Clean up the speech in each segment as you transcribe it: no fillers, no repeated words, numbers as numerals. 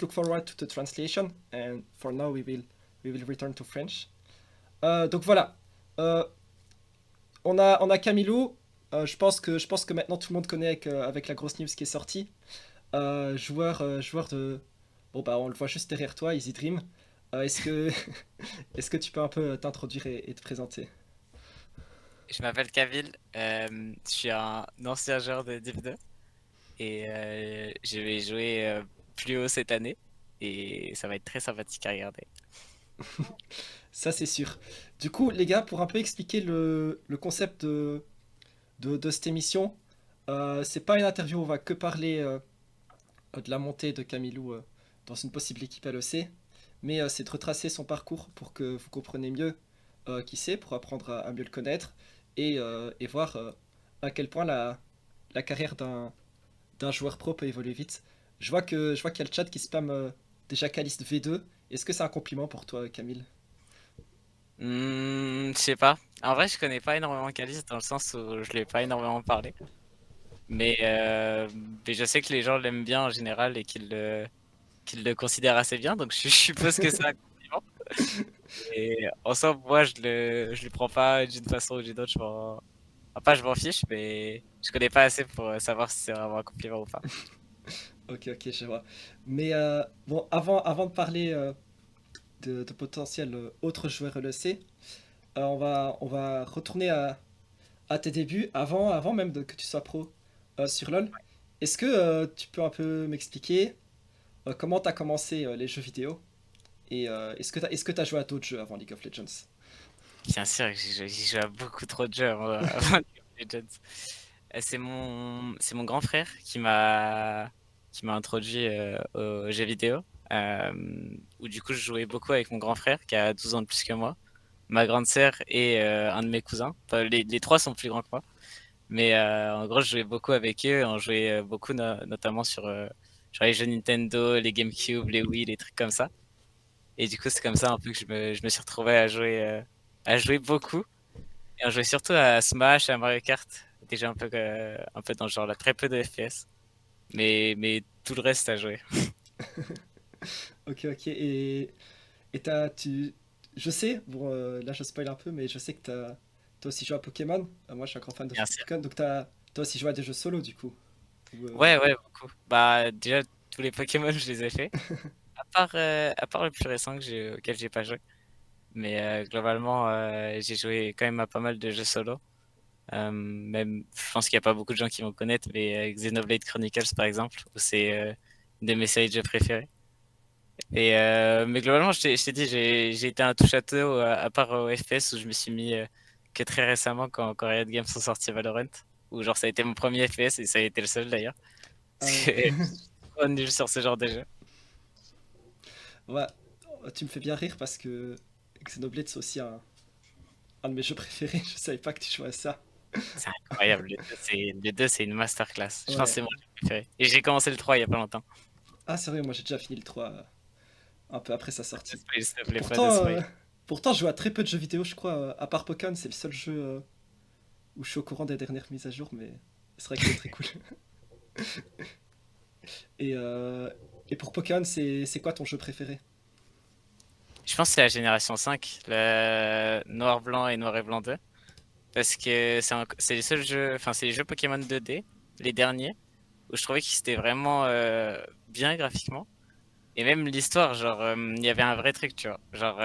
look forward to the translation, and for now we will return to French. Donc voilà. Euh, on a Camilo. Je pense que maintenant tout le monde connaît avec la grosse news qui est sortie. Joueur de. Bon bah on le voit juste derrière toi, Easy Dream. Est-ce que est-ce que tu peux un peu t'introduire et te présenter? Je m'appelle Kavil, je suis un ancien joueur de Div 2 et je vais jouer plus haut cette année et ça va être très sympathique à regarder. Ça c'est sûr. Du coup les gars, pour un peu expliquer le concept de cette émission, c'est pas une interview où on va que parler de la montée de Camilou dans une possible équipe LEC, mais c'est de retracer son parcours pour que vous compreniez mieux qui c'est, pour apprendre à mieux le connaître et voir à quel point la carrière d'un joueur pro peut évoluer vite. Je vois qu'il y a le chat qui spam déjà Caliste V2. Est-ce que c'est un compliment pour toi, Camille? Je sais pas. En vrai, je connais pas énormément Calis dans le sens où je l'ai pas énormément parlé, mais, euh, mais je sais que les gens l'aiment bien en général et qu'ils le considèrent assez bien, donc je suppose que c'est un compliment. Et en somme, moi, je le prends pas d'une façon ou d'une autre. Pas, je m'en fiche, mais je connais pas assez pour savoir si c'est vraiment un compliment ou pas. Ok, ok, je vois. Mais bon, avant de parler de potentiels autres joueurs LEC, on va retourner à tes débuts, avant même que tu sois pro sur LoL. Est-ce que tu peux un peu m'expliquer comment tu as commencé les jeux vidéo et est-ce que tu as joué à d'autres jeux avant League of Legends? Bien sûr que j'ai joué à beaucoup trop de jeux avant League of Legends. C'est mon grand frère qui m'a introduit aux jeux vidéo. Où du coup je jouais beaucoup avec mon grand frère qui a 12 ans de plus que moi, ma grande sœur et un de mes cousins. Enfin, les trois sont plus grands que moi. Mais en gros, je jouais beaucoup avec eux. On jouait beaucoup, notamment sur les jeux Nintendo, les GameCube, les Wii, les trucs comme ça. Et du coup, c'est comme ça un peu que je me suis retrouvé à jouer beaucoup. Et on jouait surtout à Smash, à Mario Kart. Déjà un peu dans ce genre-là, très peu de FPS. Mais tout le reste à jouer. Ok, ok. Et je sais, bon, là je spoil un peu, mais je sais que t'as aussi joué à Pokémon. Moi je suis un grand fan de Bien sûr. Pokémon, donc t'as aussi joué à des jeux solo du coup. Ou, Ouais, ouais, beaucoup. Bah, déjà, tous les Pokémon, je les ai fait. À part le plus récent auquel j'ai pas joué. Mais globalement, j'ai joué quand même à pas mal de jeux solo. Même, je pense qu'il n'y a pas beaucoup de gens qui vont connaître, mais Xenoblade Chronicles, par exemple, où c'est une de mes séries de jeux préférées. Mais globalement, je t'ai dit, j'ai été un touche-à-tout, à part au FPS, où je me suis mis que très récemment quand Riot Games sont sortis Valorant, où genre ça a été mon premier FPS et ça a été le seul d'ailleurs. ah Parce ouais. que je suis trop nul sur ce genre de jeu. Ouais, tu me fais bien rire parce que Xenoblade c'est aussi un de mes jeux préférés. Je savais pas que tu jouais à ça. C'est incroyable. Les deux, c'est une masterclass. Je pense que Ouais. c'est mon jeu préféré. Et j'ai commencé le 3 il y a pas longtemps. Ah c'est vrai, moi j'ai déjà fini le 3 un peu après sa Pas de sortie. spoil, s'il te plaît, pas de Pourtant, spoil. pourtant je joue à très peu de jeux vidéo, je crois. À part Pokémon, c'est le seul jeu où je suis au courant des dernières mises à jour, mais c'est vrai qu'il est très cool. Et, euh, et pour Pokémon, c'est quoi ton jeu préféré? Je pense que c'est la génération 5, le noir-blanc et noir et blanc 2. Parce que c'est les seuls jeux, enfin, c'est les jeux Pokémon 2D, les derniers, où je trouvais qu'ils étaient vraiment bien graphiquement. Et même l'histoire, genre, il y avait un vrai truc, tu vois. Genre,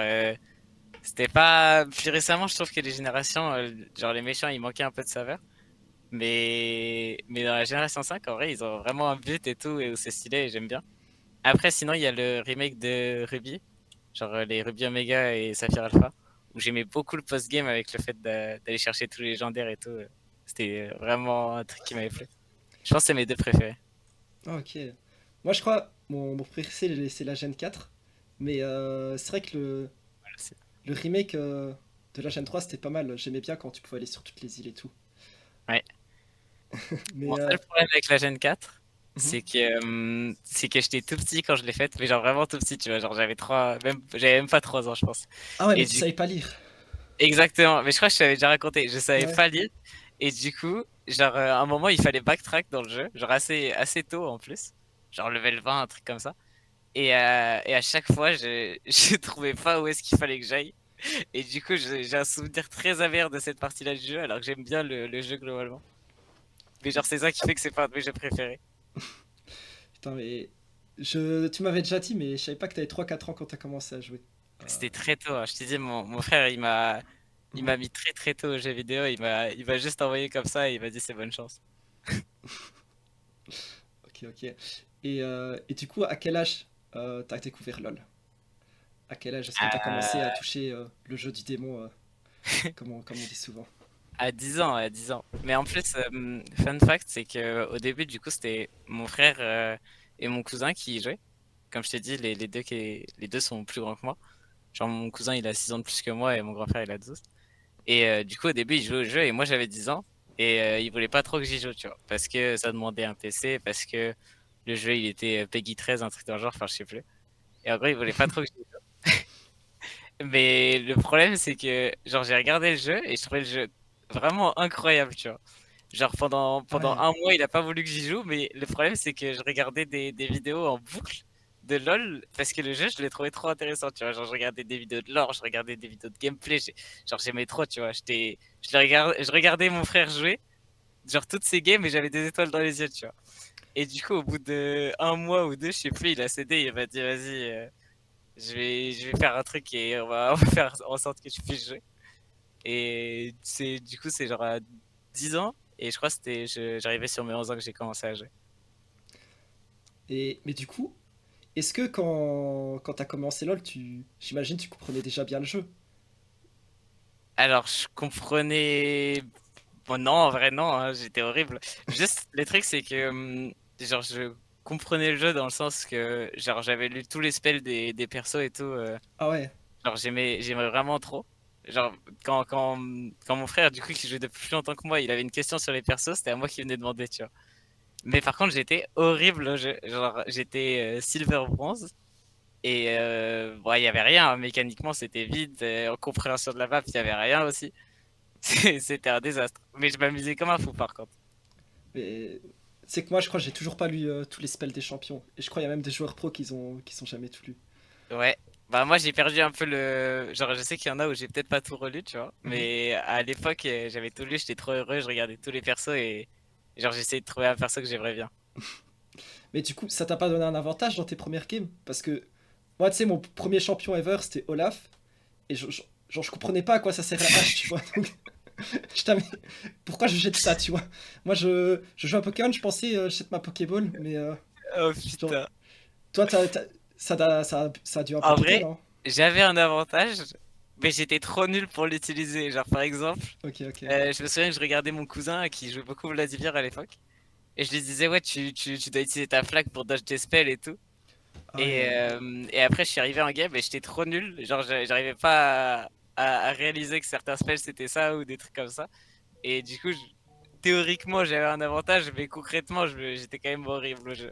c'était pas. Puis récemment, je trouve que les générations, genre, les méchants, ils manquaient un peu de saveur. Mais dans la génération 5, en vrai, ils ont vraiment un but et tout, et où c'est stylé, et j'aime bien. Après, sinon, il y a le remake de Ruby, genre les Ruby Omega et Saphir Alpha, où j'aimais beaucoup le post-game avec le fait d'aller chercher tous les légendaires et tout. C'était vraiment un truc qui m'avait plu. Je pense que c'est mes deux préférés. Ah, ok. Moi, je crois, mon préféré, c'est la Gen 4. Mais c'est vrai que Voilà, le remake de la Gen 3, c'était pas mal. J'aimais bien quand tu pouvais aller sur toutes les îles et tout. ouais. Mon Mais seul problème avec la Gen 4, mhm. c'est que j'étais tout petit quand je l'ai faite, mais genre vraiment tout petit, tu vois. Genre j'avais même pas 3 ans, je pense. Ah ouais, mais Et tu du savais pas lire. Exactement, mais je crois que je t'avais déjà raconté, je savais Ouais. pas lire, et du coup, genre, à un moment, il fallait backtrack dans le jeu, genre assez tôt en plus, genre level 20, un truc comme ça. Et à chaque fois, je trouvais pas où est-ce qu'il fallait que j'aille. Et du coup, j'ai un souvenir très amer de cette partie-là du jeu, alors que j'aime bien le jeu globalement. Mais genre, c'est ça qui fait que c'est pas un de mes jeux préférés. Putain, mais tu m'avais déjà dit, mais je savais pas que t'avais 3 4 ans quand t'as commencé à jouer. C'était très tôt, hein. Je t'ai dit, mon frère, il Mhm. m'a mis très très tôt aux jeux vidéo. Il m'a juste envoyé comme ça et il m'a dit c'est bonne chance. Ok, ok. Et du coup, à quel âge t'as découvert LoL? À quel âge est-ce que t'as commencé à À, toucher le jeu du démon, comme on dit souvent? à 10 ans, à 10 ans. Mais en plus, fun fact, c'est que au début, du coup, c'était mon frère et mon cousin qui y jouaient. Comme je t'ai dit, les deux sont plus grands que moi. Genre, mon cousin, il a 6 ans de plus que moi et mon grand frère, il a 12. Et du coup, au début, il jouait au jeu et moi, j'avais 10 ans. Et il voulait pas trop que j'y joue, tu vois. Parce que ça demandait un PC, parce que le jeu, il était Peggy 13, un truc dans le genre, enfin, je sais plus. Et en gros, il voulait pas trop que j'y joue. Mais le problème, c'est que, genre, j'ai regardé le jeu et je trouvais le jeu vraiment incroyable, tu vois. Genre, Ah pendant ouais. un mois, il a pas voulu que j'y joue, mais le problème, c'est que je regardais des vidéos en boucle de LoL parce que le jeu, je l'ai trouvé trop intéressant, tu vois. Genre, je regardais des vidéos de lore, je regardais des vidéos de gameplay, genre, j'aimais trop, tu vois. Je regardais mon frère jouer, genre, toutes ces games et j'avais des étoiles dans les yeux, tu vois. Et du coup, au bout de un mois ou deux, je sais plus, il a cédé, il m'a dit, vas-y, je vais faire un truc et on va faire en sorte que tu puisses jouer. Et du coup, c'est genre à 10 ans. Et je crois que j'arrivais sur mes 11 ans que j'ai commencé à jouer. Mais du coup, est-ce que quand t'as commencé LoL, j'imagine tu comprenais déjà bien le jeu? Alors, je comprenais. Bon, non, en vrai, non, hein, j'étais horrible. Juste, le truc, c'est que, genre, je comprenais le jeu dans le sens que, genre, j'avais lu tous les spells des persos et tout. Ah ouais. Genre, j'aimais vraiment trop. Genre, quand mon frère, du coup, qui jouait depuis plus longtemps que moi, il avait une question sur les persos, c'était à moi qui venait demander, tu vois. Mais par contre, j'étais horrible au jeu. Genre, j'étais silver bronze. Et bon, il y avait rien, hein. Mécaniquement, c'était vide. En compréhension de la map, il y avait rien aussi. C'était un désastre. Mais je m'amusais comme un fou, par contre. Mais c'est que moi, je crois que j'ai toujours pas lu tous les spells des champions. Et je crois qu'il y a même des joueurs pro qui sont jamais tout lus. Ouais. Bah, moi, j'ai perdu un peu le. Genre, je sais qu'il y en a où j'ai peut-être pas tout relu, tu vois. Mhm. Mais à l'époque, j'avais tout lu, j'étais trop heureux, je regardais tous les persos et. Genre, j'essayais de trouver un perso que j'aimerais bien. Mais du coup, ça t'a pas donné un avantage dans tes premières games? Parce que moi, tu sais, mon premier champion ever, c'était Olaf. Et genre, je comprenais pas à quoi ça sert la hache, tu vois. Donc, pourquoi je jette ça, tu vois? Moi, je joue à Pokémon, je pensais, je jette ma Pokéball, mais Oh genre, putain. toi, ça a dû un peu En t'aider, vrai, non? j'avais un avantage, mais j'étais trop nul pour l'utiliser. Genre, par exemple, Ok, ok. je me souviens que je regardais mon cousin qui jouait beaucoup Vladimir à l'époque. Et je lui disais, ouais, tu dois utiliser ta flaque pour dodge tes spells et tout. Ah ouais. Et après, je suis arrivé en game et j'étais trop nul. Genre, j'arrivais pas à réaliser que certains spells c'était ça ou des trucs comme ça. Et du coup, théoriquement, j'avais un avantage, mais concrètement, j'étais quand même horrible au jeu.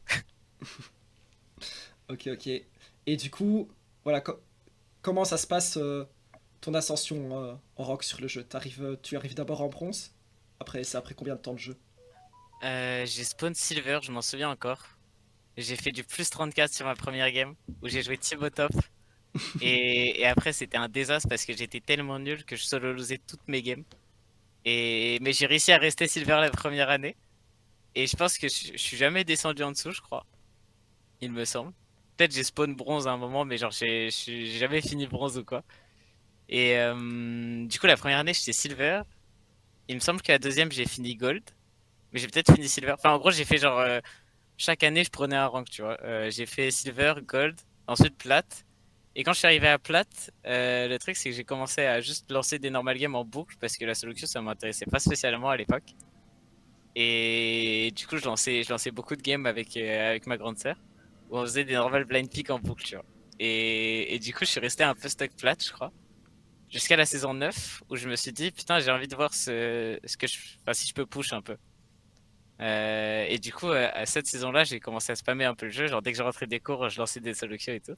Ok, ok. Et du coup, voilà, comment ça se passe ton ascension en rock sur le jeu? Tu arrives d'abord en bronze? C'est après combien de temps de jeu? J'ai spawn silver, je m'en souviens encore. J'ai fait du plus 34 sur ma première game où j'ai joué Thibaut top. Et après, c'était un désastre parce que j'étais tellement nul que je solo losais toutes mes games. Mais j'ai réussi à rester silver la première année. Et je pense que je suis jamais descendu en dessous, je crois. Il me semble. Peut-être j'ai spawn bronze à un moment, mais genre j'ai jamais fini bronze ou quoi. Et du coup, la première année, j'étais silver. Il me semble que la deuxième, j'ai fini gold. Mais j'ai peut-être fini silver. Enfin, en gros, j'ai fait genre. Chaque année, je prenais un rank, tu vois. J'ai fait silver, gold, ensuite plate. Et quand je suis arrivé à plate, le truc, c'est que j'ai commencé à juste lancer des normal games en boucle parce que la solo queue, ça m'intéressait pas spécialement à l'époque. Et du coup, je lançais beaucoup de games avec ma grande sœur où on faisait des normal blind pick en boucle, tu vois. Et du coup, je suis resté un peu stuck plate, je crois, jusqu'à la saison 9 où je me suis dit, putain, j'ai envie de voir enfin, si je peux push un peu. Et du coup, à cette saison-là, j'ai commencé à spammer un peu le jeu. Genre, dès que je rentrais des cours, je lançais des solo queues et tout.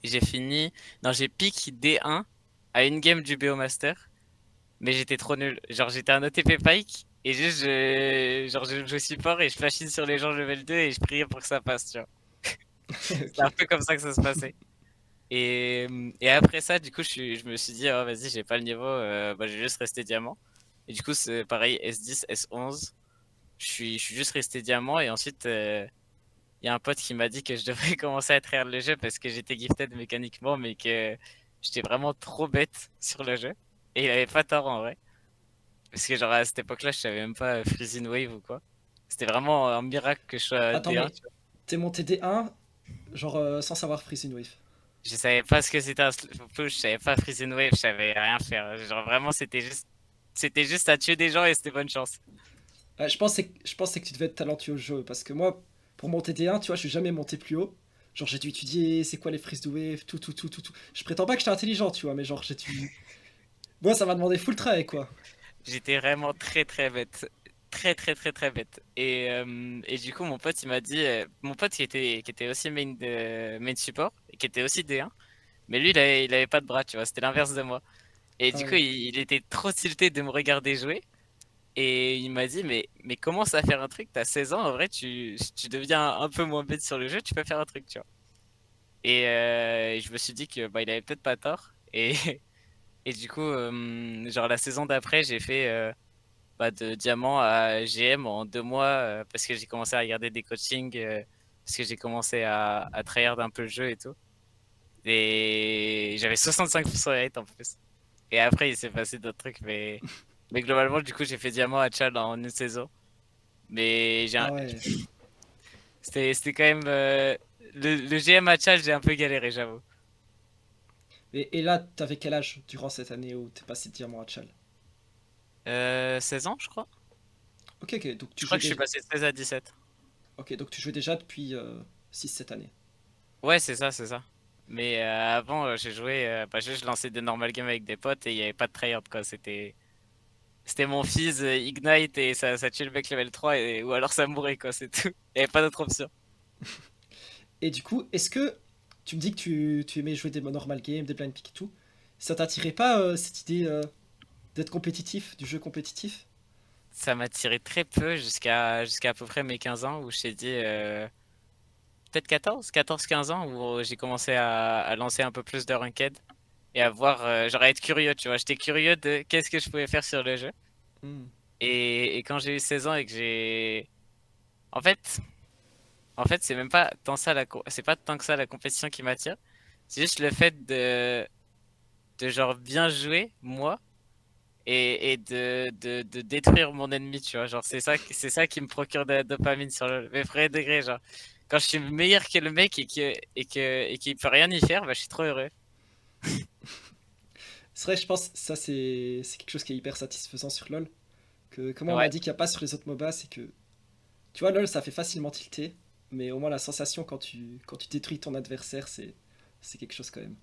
Et j'ai fini. Non, j'ai pick D1 à une game du BO Master, mais j'étais trop nul. Genre, j'étais un OTP Pike et juste, genre, je support et je flash in sur les gens level 2 et je priais pour que ça passe, tu vois. C'est un Ok. peu comme ça que ça se passait. Et après ça, du coup, je me suis dit, oh, vas-y, j'ai pas le niveau, bah, je vais juste rester diamant. Et du coup, c'est pareil, S10, S11. Je suis juste resté diamant. Et ensuite, il y a un pote qui m'a dit que je devrais commencer à tryhard le jeu parce que j'étais gifted mécaniquement, mais que j'étais vraiment trop bête sur le jeu. Et il avait pas tort en vrai. Parce que, genre, à cette époque-là, je savais même pas Freezing Wave ou quoi. C'était vraiment un miracle que je sois Attends, D1. mais t'es monté D1, genre sans savoir Freeze in Wave. Je savais pas ce que c'était un slow push, je savais pas freeze and wave, je savais rien faire. Genre vraiment, c'était juste à tuer des gens et c'était bonne chance. Je pensais que tu devais être talentueux au jeu, parce que moi, pour monter D1, tu vois, je suis jamais monté plus haut. Genre, j'ai dû étudier c'est quoi les Freeze de Wave, tout. Je prétends pas que j'étais intelligent, tu vois, mais genre, j'ai dû. Moi, ça m'a demandé full travail, quoi. J'étais vraiment très très bête. Très très très très bête. Et du coup, mon pote, il m'a dit, mon pote qui était aussi main support, et qui était aussi D1, mais lui, il avait pas de bras, tu vois, c'était l'inverse de moi. Et Ah du coup, ouais. il était trop tilté de me regarder jouer. Et il m'a dit, mais commence à faire un truc, t'as 16 ans, en vrai, tu deviens un peu moins bête sur le jeu, tu peux faire un truc, tu vois. Et je me suis dit que bah, il avait peut-être pas tort. Et du coup, genre la saison d'après, j'ai fait bah, de diamant à GM en 2 mois parce que j'ai commencé à regarder des coachings, parce que j'ai commencé à tryhard un peu le jeu et tout. Et j'avais 65% de rate en plus. Et après, il s'est passé d'autres trucs, mais globalement, du coup, j'ai fait diamant à Chad en une saison. Mais Ah ouais. c'était quand même. Le GM à Chad, j'ai un peu galéré, j'avoue. Et là, t'avais quel âge durant cette année où t'es passé de diamant à Chal? 16 ans, je crois. Ok, ok, donc Je tu crois jouais que je suis déjà. passé de 16 à 17. Ok, donc tu jouais déjà depuis 6-7 années. Ouais, c'est ça, c'est ça. Mais avant, j'ai joué, bah, je lançais des normal games avec des potes et il n'y avait pas de tryhard, quoi. C'était mon fils Ignite et ça tue le mec level 3 ou alors ça mourait, quoi, c'est tout. Il n'y avait pas d'autre option. Et du coup, est-ce que tu me dis que tu aimais jouer des normal games, des blind pick et tout, ça t'attirait pas cette idée d'être compétitif, du jeu compétitif? Ça m'a tiré très peu jusqu'à à peu près mes 15 ans où je t'ai dit, peut-être 14 15 ans où j'ai commencé à lancer un peu plus de ranked et à voir, genre à être curieux, tu vois. J'étais curieux de qu'est-ce que je pouvais faire sur le jeu. Hmm. Et quand j'ai eu 16 ans et que j'ai... En fait, En fait, c'est même pas tant ça c'est pas tant que ça la compétition qui m'attire. C'est juste le fait de genre bien jouer, moi, et de détruire mon ennemi, tu vois. Genre, c'est ça qui me procure de la dopamine sur le vrai degré, genre. Quand je suis meilleur que le mec et qu'il peut rien y faire, bah, je suis trop heureux. C'est vrai, je pense que ça c'est quelque chose qui est hyper satisfaisant sur LoL. Que comment on m'a Ouais, dit qu'il n'y a pas sur les autres MOBA, c'est que tu vois LoL ça fait facilement tilter, mais au moins la sensation quand tu détruis ton adversaire, c'est quelque chose quand même.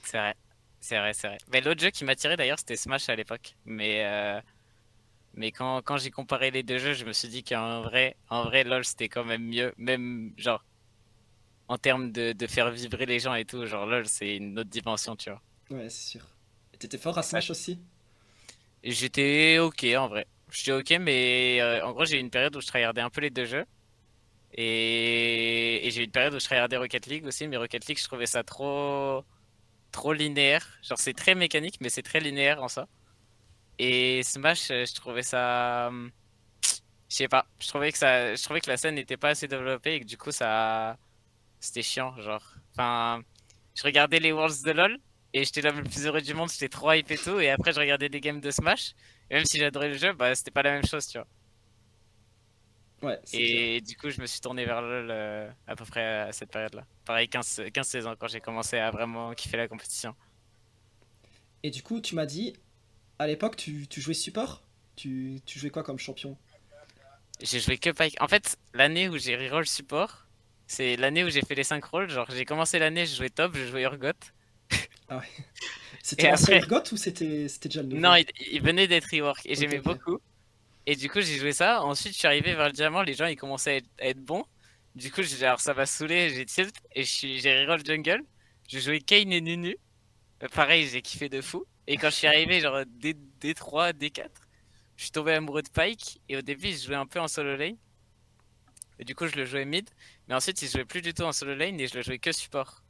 c'est vrai. C'est vrai. Mais l'autre jeu qui m'attirait d'ailleurs, c'était Smash à l'époque. Mais quand j'ai comparé les deux jeux, je me suis dit en vrai, LoL, c'était quand même mieux. Même, genre, en termes de faire vibrer les gens et tout, genre LoL, c'est une autre dimension, tu vois. Ouais, c'est sûr. Et t'étais fort à Et ça, Smash aussi? j'étais ok en vrai. J'étais ok, mais en gros, j'ai eu une période où je tryhardais un peu les deux jeux. Et j'ai eu une période où je tryhardais Rocket League aussi, mais Rocket League, je trouvais ça trop linéaire. Genre, c'est très mécanique, mais c'est très linéaire en ça. Et Smash, je trouvais ça. Je sais pas, je trouvais que la scène n'était pas assez développée et que du coup, c'était chiant, genre. Enfin, je regardais les Worlds de LoL et j'étais l'homme le plus heureux du monde, j'étais trop hype et tout. Et après, je regardais des games de Smash. Et même si j'adorais le jeu, bah, c'était pas la même chose, tu vois. Ouais, c'est clair. Et du coup, je me suis tourné vers LoL à peu près à cette période-là. Pareil, 15 16 ans quand j'ai commencé à vraiment kiffer la compétition. Et du coup, tu m'as dit, à l'époque, tu jouais support? Tu jouais quoi comme champion? J'ai joué que Pyke. En fait, l'année où j'ai reroll support, c'est l'année où j'ai fait les 5 rolls. Genre, j'ai commencé l'année, je jouais top, je jouais Urgot. Ah ouais. C'était Et l'ancien après, Urgot ou c'était déjà le non, nouveau? il venait d'être rework et Ok, j'aimais ok. beaucoup. Et du coup, j'ai joué ça. Ensuite, je suis arrivé vers le diamant. Les gens, ils commençaient à être bons. Du coup, alors, ça m'a saoulé. J'ai tilt et j'ai reroll jungle. J'ai joué Kayn et Nunu. Pareil, j'ai kiffé de fou. Et quand je suis arrivé, genre D3, D4, je suis tombé amoureux de Pyke. Et au début, je jouais un peu en solo lane. Et du coup, je le jouais mid. Mais ensuite, il jouait plus du tout en solo lane et je le jouais que support.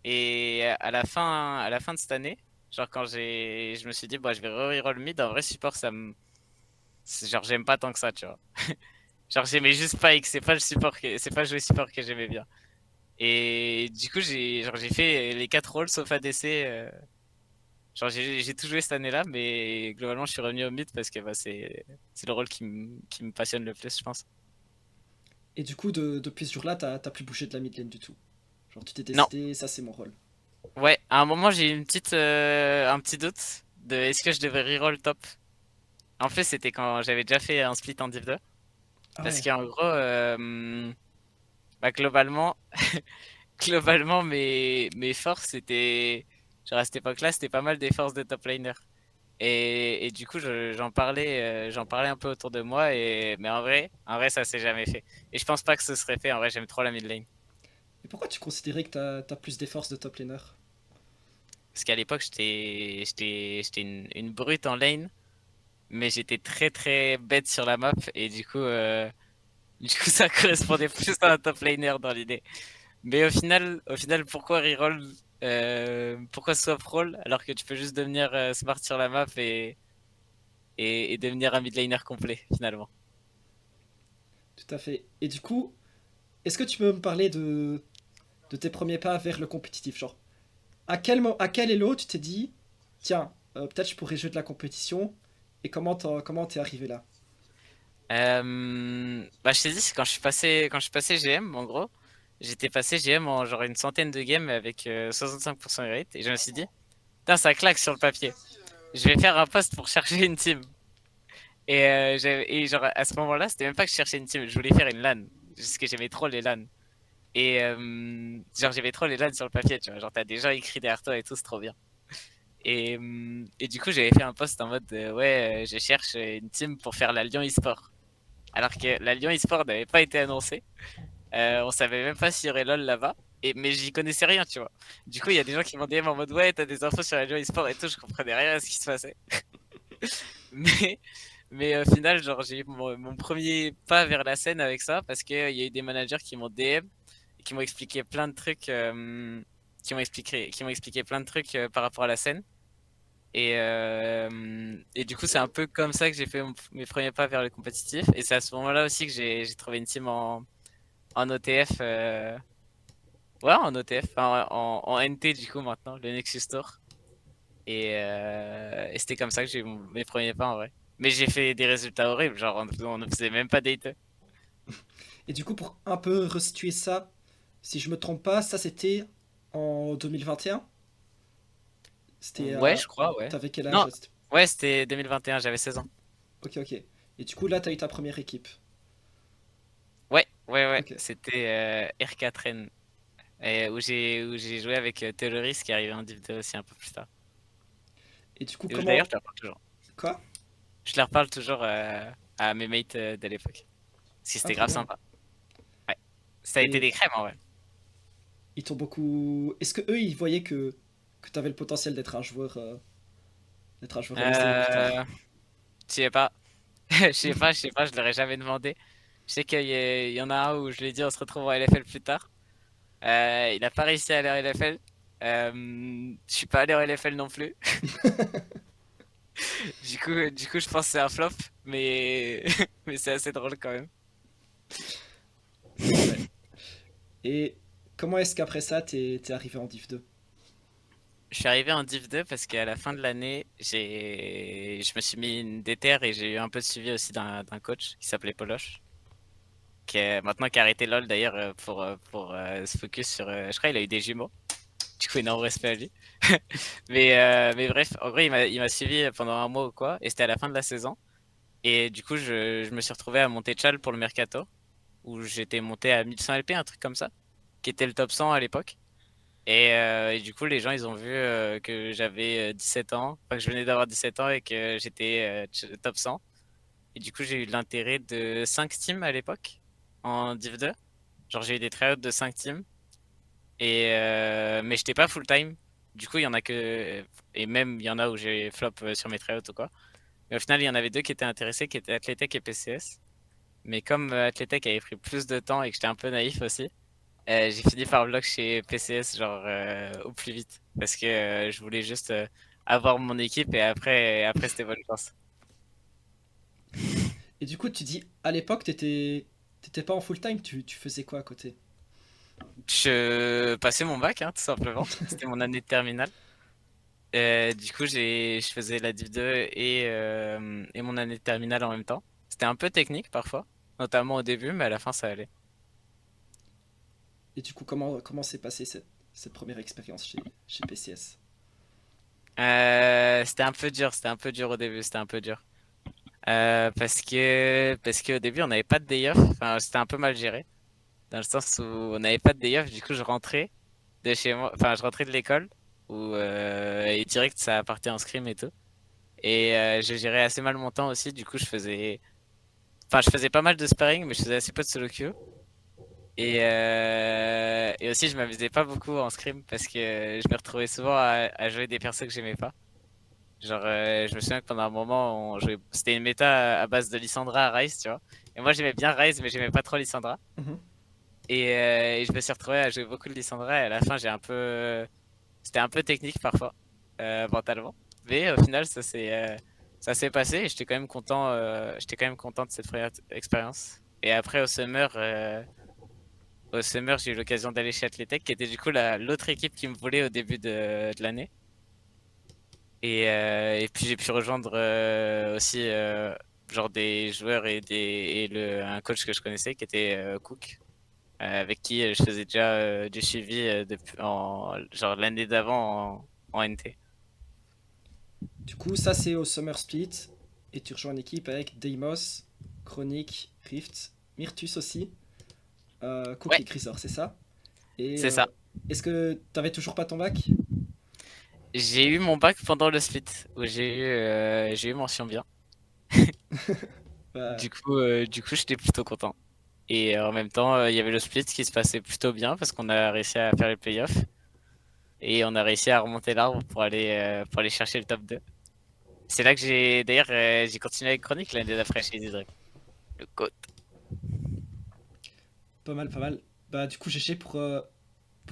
Et à la fin de cette année, genre quand je me suis dit, bah, je vais reroll mid, en vrai support, genre j'aime pas tant que ça, tu vois. Genre j'aimais juste Spike, c'est pas le support c'est pas le jouer support que j'aimais bien. Et du coup, j'ai fait les 4 rôles sauf ADC. Genre j'ai tout joué cette année-là, mais globalement, je suis revenu au mid parce que bah, c'est le rôle qui me passionne le plus, je pense. Et du coup, depuis ce jour-là, t'as plus bougé de la mid lane du tout. Genre, tu t'es Non, décidé, ça c'est mon rôle. ouais, à un moment, j'ai eu un petit doute de est-ce que je devrais reroll top. En fait, c'était quand j'avais déjà fait un split en Div 2. Ah Parce ouais. qu'en gros, bah, globalement, globalement mes forces, c'était. Genre à cette époque-là, c'était pas mal des forces de top laner. Et du coup, j'en parlais un peu autour de moi. Mais en vrai, ça s'est jamais fait. Et je pense pas que ce serait fait. En vrai, j'aime trop la mid lane. Et pourquoi tu considérais que t'as plus des forces de top laner? Parce qu'à l'époque, j'étais une brute en lane. Mais j'étais très très bête sur la map. Et du coup ça correspondait plus à un top laner dans l'idée. Mais au final, pourquoi reroll pourquoi swap roll alors que tu peux juste devenir smart sur la map et devenir un mid laner complet finalement. Tout à fait. Et du coup, est-ce que tu peux me parler de tes premiers pas vers le compétitif? Genre, à quel elo tu t'es dit, tiens, peut-être je pourrais jouer de la compétition, et comment t'es arrivé là? Bah je t'ai dit, c'est quand je suis passé GM en gros, j'étais passé GM en genre une centaine de games avec 65% rate et je me suis dit, putain ça claque sur le papier. Je vais faire un post pour chercher une team. Et genre à ce moment-là, c'était même pas que je cherchais une team, je voulais faire une LAN. Parce que j'aimais trop les LAN. Et genre, j'avais trop les LAN sur le papier, tu vois. Genre, t'as des gens écrits derrière toi et tout, c'est trop bien. Et du coup, j'avais fait un post en mode ouais, je cherche une team pour faire la Lyon eSport. Alors que la Lyon eSport n'avait pas été annoncée. On savait même pas s'il y aurait LoL là-bas. Mais j'y connaissais rien, tu vois. Du coup, il y a des gens qui m'ont DM en mode ouais, t'as des infos sur la Lyon eSport et tout, je comprenais rien à ce qui se passait. Mais, mais au final, genre, j'ai eu mon premier pas vers la scène avec ça parce qu'il y a eu des managers qui m'ont DM et qui m'ont expliqué plein de trucs, qui m'ont expliqué plein de trucs par rapport à la scène. Et du coup, c'est un peu comme ça que j'ai fait mes premiers pas vers le compétitif. Et c'est à ce moment-là aussi que j'ai trouvé une team en OTF. Ouais, en OTF, en NT du coup maintenant, le Nexus Store. Et c'était comme ça que j'ai eu mes premiers pas en vrai. Mais j'ai fait des résultats horribles, genre on ne faisait même pas date. Et du coup, pour un peu resituer ça, si je me trompe pas, ça c'était en 2021. C'était, Ouais, je crois, ouais. t'avais quel âge Non, là? ouais, c'était 2021, j'avais 16 ans. Ok, ok. Et du coup, là, t'as eu ta première équipe. Ouais, ouais, ouais, Ok. c'était R4N, où j'ai joué avec Teloris qui est arrivé en Div 2 aussi un peu plus tard. Et du coup, Et d'ailleurs, comment... je leur parle toujours. Quoi? Je leur parle toujours à mes mates de l'époque. Parce que Ah, c'était trop grave bien. sympa. Ouais. Ça a été Et des crèmes en vrai. ils t'ont beaucoup... Est-ce que eux, ils voyaient que t'avais le potentiel d'être un joueur LSD plus tard? Euh, je sais pas. Je sais pas, je leur ai jamais demandé. Je sais il y en a un où je lui ai dit on se retrouve en LFL plus tard. Il a pas réussi à aller en LFL. Je suis pas allé en LFL non plus. Du coup, je pense que c'est un flop, mais mais c'est assez drôle quand même. Ouais. Et comment est-ce qu'après ça, t'es arrivé en Div 2? Je suis arrivé en Div 2 parce qu'à la fin de l'année, je me suis mis une déterre et j'ai eu un peu de suivi aussi d'un coach qui s'appelait Poloche, maintenant qui a arrêté LoL d'ailleurs pour se focus sur. Je crois qu'il a eu des jumeaux. Du coup, énorme respect à lui. Mais bref, en gros, il m'a suivi pendant un mois ou quoi, et c'était à la fin de la saison. Et du coup, je me suis retrouvé à monter Chal pour le Mercato, où j'étais monté à 1100 LP, un truc comme ça, qui était le top 100 à l'époque. Et du coup, les gens, ils ont vu que j'avais 17 ans, enfin que je venais d'avoir 17 ans et que j'étais top 100. Et du coup, j'ai eu l'intérêt de 5 teams à l'époque, en Div 2. Genre, j'ai eu des tryouts de 5 teams. Mais j'étais pas full time. Du coup, il y en a que. Et même, il y en a où j'ai flop sur mes tryouts ou quoi. Mais au final, il y en avait deux qui étaient intéressés, qui étaient Athletech et PCS. Mais comme Athletech avait pris plus de temps et que j'étais un peu naïf aussi, j'ai fini par bloc chez PCS genre au plus vite parce que je voulais juste avoir mon équipe et après c'était bonne chance. Et du coup, tu dis, à l'époque, t'étais pas en full time, tu faisais quoi à côté? Je passais mon bac hein, tout simplement. C'était mon année de terminale. Du coup, je faisais la Div 2 et mon année de terminale en même temps. C'était un peu technique parfois, notamment au début, mais à la fin ça allait. Et du coup, comment s'est passée cette première expérience chez PCS? C'était un peu dur au début, c'était un peu dur. Parce qu'au début on n'avait pas de day off, enfin c'était un peu mal géré, dans le sens où on n'avait pas de day off, du coup je rentrais de chez moi, enfin je rentrais de l'école où et direct ça partait en scrim et tout. Et je gérais assez mal mon temps aussi, du coup je faisais pas mal de sparring, mais je faisais assez peu de solo queue. Et aussi je m'amusais pas beaucoup en scrim parce que je me retrouvais souvent à jouer des persos que j'aimais pas. Genre, je me souviens que pendant un moment, c'était une méta à base de Lissandra à Ryze, tu vois. Et moi, j'aimais bien Ryze, mais j'aimais pas trop Lissandra. Mhm. Et je me suis retrouvé à jouer beaucoup de Lissandra. Et à la fin, c'était un peu technique parfois, mentalement. Mais au final, ça s'est passé. Et j'étais quand même content de cette première expérience. Et après, au Summer, j'ai eu l'occasion d'aller chez Athletech, qui était du coup l'autre équipe qui me voulait au début de l'année. Et puis j'ai pu rejoindre aussi genre des joueurs un coach que je connaissais qui était Cook, avec qui je faisais déjà du suivi depuis genre l'année d'avant en NT. Du coup, ça c'est au Summer Split, et tu rejoins une équipe avec Deimos, Chronic, Rift, Myrtus aussi, Cook Ouais, et Chrysor, c'est ça? Et c'est ça. est-ce que t'avais toujours pas ton bac? J'ai eu mon bac pendant le split où j'ai eu mention bien. Bah, Du coup j'étais plutôt content. Et en même temps, il y avait le split qui se passait plutôt bien parce qu'on a réussi à faire les playoffs et on a réussi à remonter l'arbre pour aller chercher le top 2. C'est là que d'ailleurs, j'ai continué avec Chronique l'année d'après chez Didrik. Le code. pas mal, pas mal. Bah, du coup, GG pour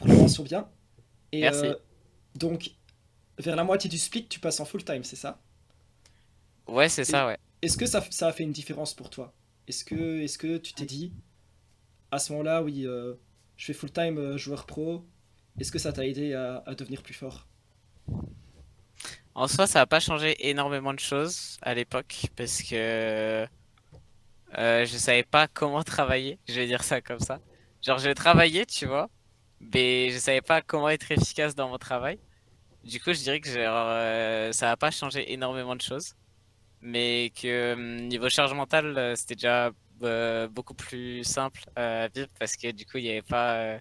la mention bien. Et Merci. donc, vers la moitié du split, tu passes en full time, c'est ça? Ouais, c'est Et ça, ouais. est-ce que ça a fait une différence pour toi? Est-ce que tu t'es dit, à ce moment-là, oui, je fais full time joueur pro, est-ce que ça t'a aidé à devenir plus fort? En soi, ça n'a pas changé énormément de choses à l'époque parce que je savais pas comment travailler. Je vais dire ça comme ça. Genre, je travaillais, tu vois, mais je savais pas comment être efficace dans mon travail. Du coup, je dirais que ça n'a pas changé énormément de choses, mais que niveau charge mentale, c'était déjà beaucoup plus simple à vivre parce que du coup, il y avait pas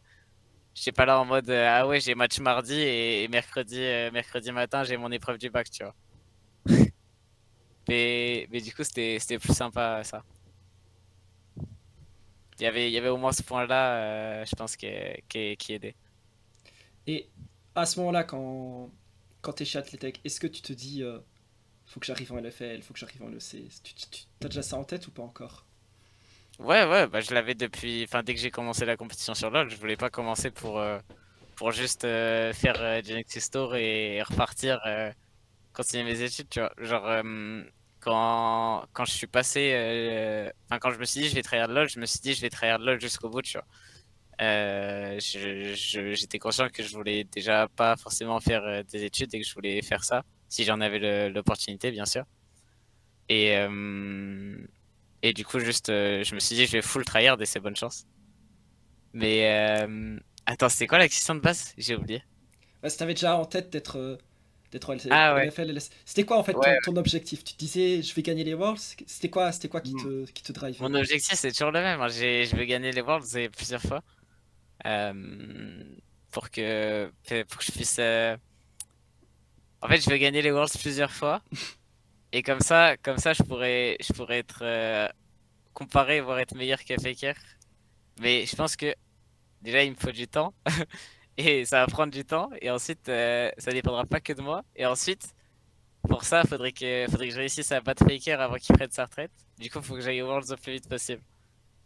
j'étais pas là en mode ah ouais j'ai match mardi et mercredi matin j'ai mon épreuve du bac, tu vois. Mais du coup c'était plus sympa ça. Il y avait au moins ce point-là, je pense qui aidait. Et à ce moment-là, quand t'es chez Athletech, est-ce que tu te dis, faut que j'arrive en LFL, faut que j'arrive en EC? T'as déjà ça en tête ou pas encore? Ouais, bah je l'avais depuis, enfin dès que j'ai commencé la compétition sur LoL, je voulais pas commencer pour juste faire du Nexus Store et repartir, continuer mes études, tu vois. Genre quand je suis passé, enfin quand je me suis dit je vais tryhard LoL, je me suis dit je vais tryhard LoL jusqu'au bout, tu vois. J'étais conscient que je voulais déjà pas forcément faire des études et que je voulais faire ça, si j'en avais l'opportunité, bien sûr. Et, euh, et du coup, juste, je me suis dit, je vais full tryhard et c'est bonne chance. Mais attends, c'était quoi la question de base? J'ai oublié. Bah, si t'avais déjà en tête d'être en Ah ouais, LFL, LS, c'était quoi en fait ouais. ton objectif? Tu te disais, je vais gagner les Worlds? C'était quoi M- qui te drivait? Mon objectif, c'est toujours le même, hein. Je veux gagner les Worlds plusieurs fois. euh, pour que je puisse. En fait, je veux gagner les Worlds plusieurs fois. Et comme ça, je pourrais être comparé, voire être meilleur que Faker. Mais je pense que déjà, il me faut du temps. Et ça va prendre du temps. Et ensuite, ça dépendra pas que de moi. Et ensuite, pour ça, faudrait que je réussisse à battre Faker avant qu'il prenne sa retraite. Du coup, faut que j'aille au Worlds le plus vite possible.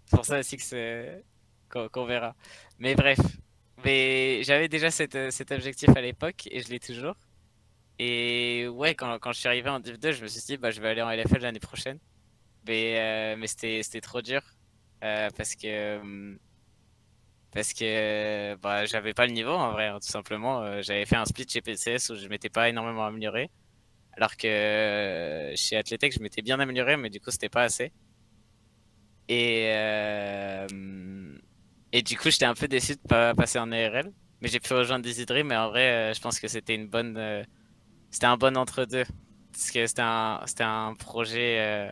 C'est pour ça aussi que c'est qu'on verra. Mais bref. Mais j'avais déjà cet objectif à l'époque et je l'ai toujours. Et ouais, quand je suis arrivé en Div 2, je me suis dit, bah, je vais aller en LFL l'année prochaine. Mais c'était trop dur. Parce que, bah, j'avais pas le niveau en vrai, hein, tout simplement. J'avais fait un split chez PCS où je m'étais pas énormément amélioré. Alors que chez Athletech, je m'étais bien amélioré, mais du coup, c'était pas assez. Et, et du coup, j'étais un peu déçu de pas passer en ARL. Mais j'ai pu rejoindre Desidri, mais en vrai, je pense que c'était c'était un bon entre-deux. Parce que c'était un projet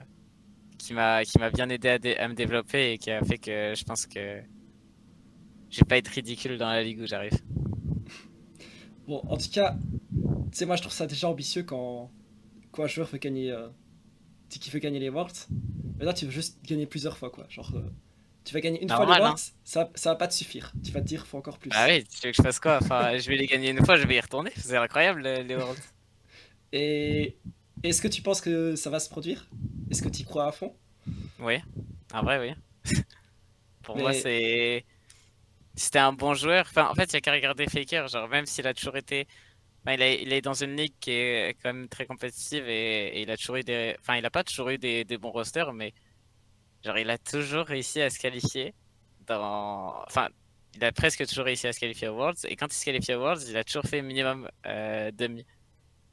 qui m'a bien aidé à me développer et qui a fait que je pense que je vais pas être ridicule dans la ligue où j'arrive. Bon, en tout cas, tu sais, moi je trouve ça déjà ambitieux quand un joueur veut gagner, tu sais qu'il veut gagner les Worlds. Mais là, tu veux juste gagner plusieurs fois, quoi. Genre, tu vas gagner une fois les Normal, hein? Worlds, ça va pas te suffire. Tu vas te dire, faut encore Bah plus. oui, tu veux que je fasse quoi? Enfin, je vais les gagner une fois, je vais y retourner. C'est incroyable, les Worlds. Et est-ce que tu penses que ça va se produire? Est-ce que tu y crois à fond? Oui, en vrai, oui. Pour moi, Mais c'était un bon joueur. Enfin, en fait, il y a qu'à regarder Faker. Genre, même s'il a toujours été. Enfin, il est dans une ligue qui est quand même très compétitive et il a toujours eu des. Enfin, il a pas toujours eu des bons rosters, mais genre, il a toujours réussi à se qualifier dans. Enfin, il a presque toujours réussi à se qualifier aux Worlds. Et quand il se qualifie aux Worlds, il a toujours fait minimum demi.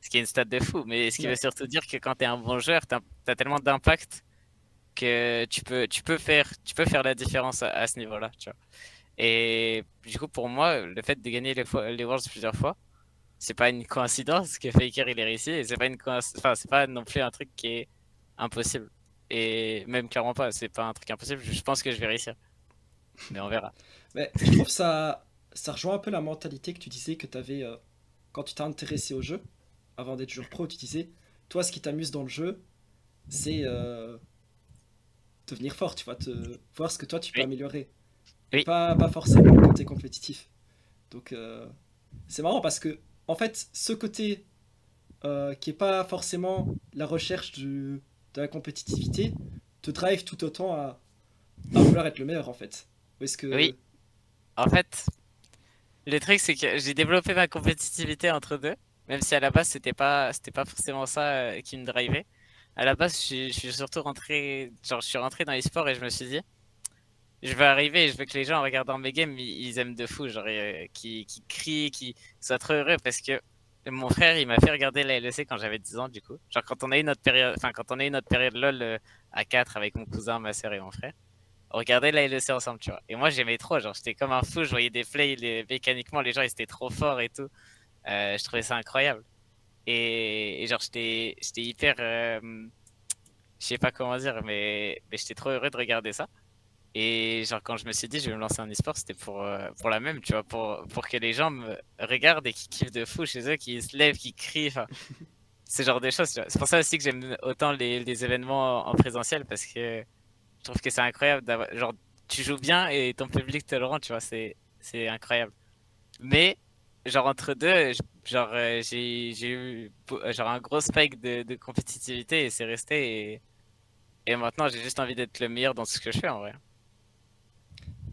Ce qui est une stat de fou. Mais ce qui veut ouais. surtout dire que quand t'es un bon joueur, t'as tellement d'impact que tu peux faire la différence à ce niveau-là, tu vois. Et du coup, pour moi, le fait de gagner les Worlds plusieurs fois, c'est pas une coïncidence que Faker il est réussi et c'est pas enfin, c'est pas non plus un truc qui est impossible. Et même clairement pas, c'est pas un truc impossible. Je pense que je vais réussir, mais on verra. Mais je trouve ça rejoint un peu la mentalité que tu disais que tu avais quand tu t'es intéressé au jeu. Avant d'être joueur pro, tu disais, toi, ce qui t'amuse dans le jeu, c'est devenir fort, tu vois, voir ce que toi tu peux Oui, améliorer. Et oui, pas forcément le côté compétitif. Donc c'est marrant parce que, en fait, ce côté qui est pas forcément la recherche de la compétitivité te drive tout autant à vouloir être le meilleur, en fait. Ou est-ce oui. que. En fait, le truc c'est que j'ai développé ma compétitivité entre deux, même si à la base c'était pas forcément ça qui me drivait. À la base, je suis surtout rentré, genre je suis rentré dans les sports et je me suis dit, je veux arriver et je veux que les gens en regardant mes games, ils aiment de fou, genre qui crient, qui soient trop heureux parce que mon frère, il m'a fait regarder la LEC quand j'avais 10 ans du coup. Genre quand on a eu notre période, enfin quand on a eu notre période LOL à 4 avec mon cousin, ma sœur et mon frère, on regardait la LEC ensemble, tu vois. Et moi j'aimais trop, genre j'étais comme un fou, je voyais des plays, mécaniquement les gens ils étaient trop forts et tout. Je trouvais ça incroyable. Et genre j'étais hyper, je sais pas comment dire, mais j'étais trop heureux de regarder ça. Et genre, quand je me suis dit, je vais me lancer en e-sport, c'était pour la même, tu vois, pour que les gens me regardent et qu'ils kiffent de fou chez eux, qu'ils se lèvent, qu'ils crient, enfin, ce genre de choses, tu vois. C'est pour ça aussi que j'aime autant les événements en présentiel, parce que je trouve que c'est incroyable d'avoir, genre, tu joues bien et ton public te le rend, tu vois, c'est incroyable. Mais, genre, entre deux, genre, j'ai eu, genre, un gros spike de compétitivité et c'est resté, et maintenant, j'ai juste envie d'être le meilleur dans ce que je fais, en vrai.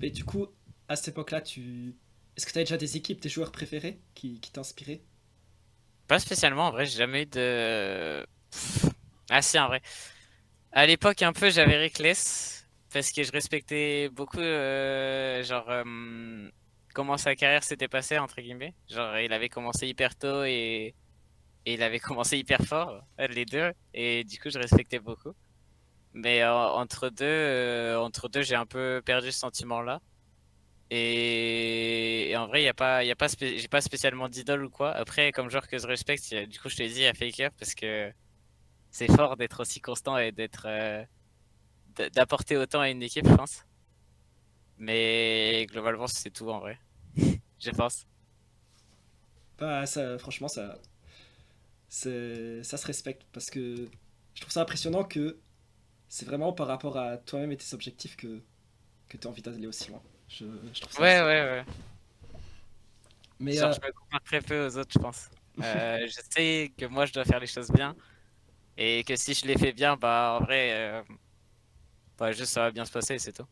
Mais du coup, à cette époque-là, est-ce que tu as déjà des équipes, des joueurs préférés qui t'inspiraient? Pas spécialement, en vrai, j'ai jamais eu de. Ah si, en vrai. À l'époque, un peu, j'avais Reckless, parce que je respectais beaucoup, comment sa carrière s'était passée, entre guillemets. Genre, il avait commencé hyper tôt et il avait commencé hyper fort, les deux, et du coup, je respectais beaucoup. Mais entre deux, j'ai un peu perdu ce sentiment-là. Et en vrai, il y a pas j'ai pas spécialement d'idole ou quoi. Après, comme joueur que je respecte, du coup, je te dis, il y a Faker parce que c'est fort d'être aussi constant et d'apporter autant à une équipe, je pense. Mais globalement, c'est tout en vrai, je pense. Bah, ça, franchement, ça se respecte parce que je trouve ça impressionnant que c'est vraiment par rapport à toi-même et tes objectifs que tu as envie d'aller aussi loin. Je trouve ça Ouais, assez. ouais, ouais. Mais Genre, je me compare très peu aux autres, je pense. Je sais que moi, je dois faire les choses bien et que si je les fais bien, bah en vrai, bah, juste ça va bien se passer, c'est tout.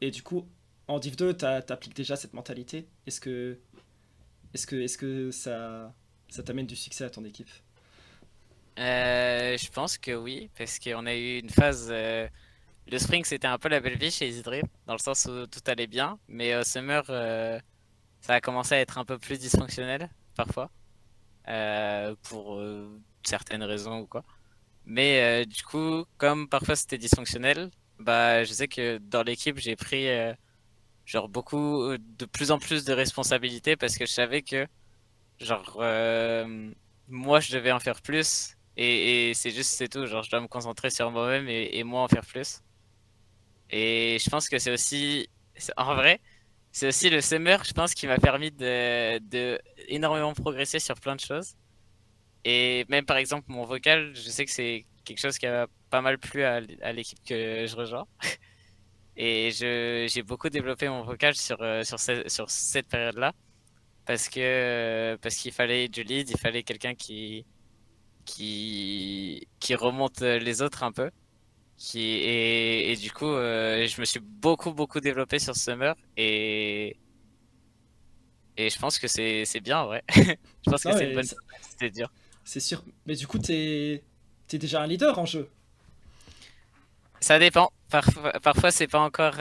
Et du coup, en Div 2, t'appliques déjà cette mentalité. Est-ce que ça t'amène du succès à ton équipe? Je pense que oui, parce qu'on a eu une phase. Le spring, c'était un peu la belle vie chez EasyDream, dans le sens où tout allait bien, mais au summer, ça a commencé à être un peu plus dysfonctionnel, parfois, pour certaines raisons ou quoi. Mais du coup, comme parfois c'était dysfonctionnel, bah, je sais que dans l'équipe, j'ai pris genre beaucoup, de plus en plus de responsabilités parce que je savais que genre moi je devais en faire plus et c'est tout, genre je dois me concentrer sur moi-même et moi en faire plus. Et je pense que c'est aussi, en vrai, c'est aussi le summer, je pense, qui m'a permis de énormément progresser sur plein de choses. Et même par exemple mon vocal, je sais que c'est quelque chose qui a pas mal plu à l'équipe que je rejoins. Et j'ai beaucoup développé mon vocal sur cette période-là parce qu'il fallait du lead, il fallait quelqu'un qui remonte les autres un peu. Et du coup, je me suis beaucoup développé sur Summer et je pense que c'est bien en vrai. Je pense que Non, c'est une mais bonne chose, même si c'est dur. c'est sûr. Mais du coup, t'es déjà un leader en jeu. Ça dépend. Parfois c'est pas encore.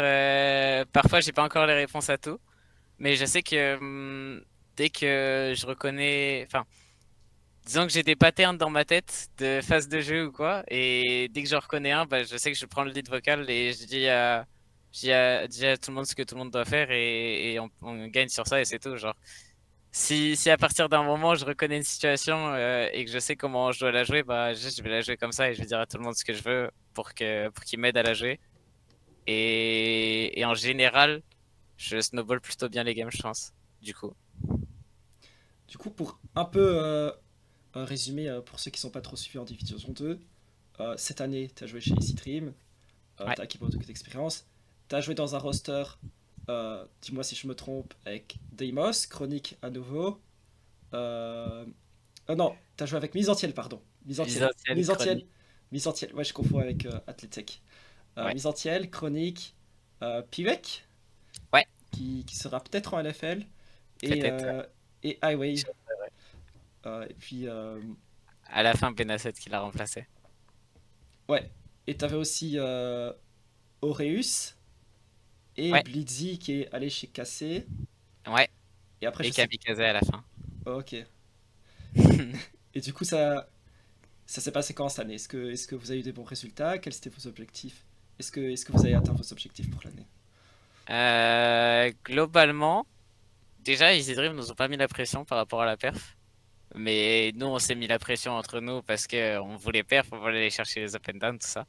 Parfois j'ai pas encore les réponses à tout. Mais je sais que dès que je reconnais. Enfin, disons que j'ai des patterns dans ma tête de phase de jeu ou quoi. Et dès que j'en reconnais un, bah, je sais que je prends le lead vocal et je dis à tout le monde ce que tout le monde doit faire et on gagne sur ça et c'est tout. Genre, si à partir d'un moment je reconnais une situation et que je sais comment je dois la jouer, bah, je vais la jouer comme ça et je vais dire à tout le monde ce que je veux pour qu'il m'aide à la jouer. Et en général, je snowball plutôt bien les games, je pense. Du coup. Du coup, pour un peu résumer, pour ceux qui sont pas trop suivis en Division 2, cette année, t'as joué chez Easy Dream, Ouais. t'as acquis beaucoup d'expérience, t'as joué dans un roster, dis-moi si je me trompe, avec Deimos, Chronique à nouveau. Euh... Oh non, t'as joué avec Misanthiel, pardon. Misanthiel. Visentiel, Misanthiel. chronique. Misanthiel. Ouais, je confonds avec Athletech. Ouais. Misanthiel, Chronique, Pivek, Ouais, qui sera peut-être en LFL, et, peut-être. euh, et Highway. Et puis, À la fin, Benasset qui l'a remplacé. ouais. Et t'avais aussi Aureus et Ouais, Blitzy qui est allé chez Cassé. ouais. Et après, Et je sais. Kamikaze à la fin. Oh, ok. Et du coup, ça s'est passé quand cette année? Est-ce que vous avez eu des bons résultats? Quels étaient vos objectifs? Est-ce que vous avez atteint vos objectifs pour l'année? Globalement, déjà, Easy Dream nous ont pas mis la pression par rapport à la perf. Mais nous, on s'est mis la pression entre nous parce que on voulait perf, on voulait aller chercher les up and down, tout ça.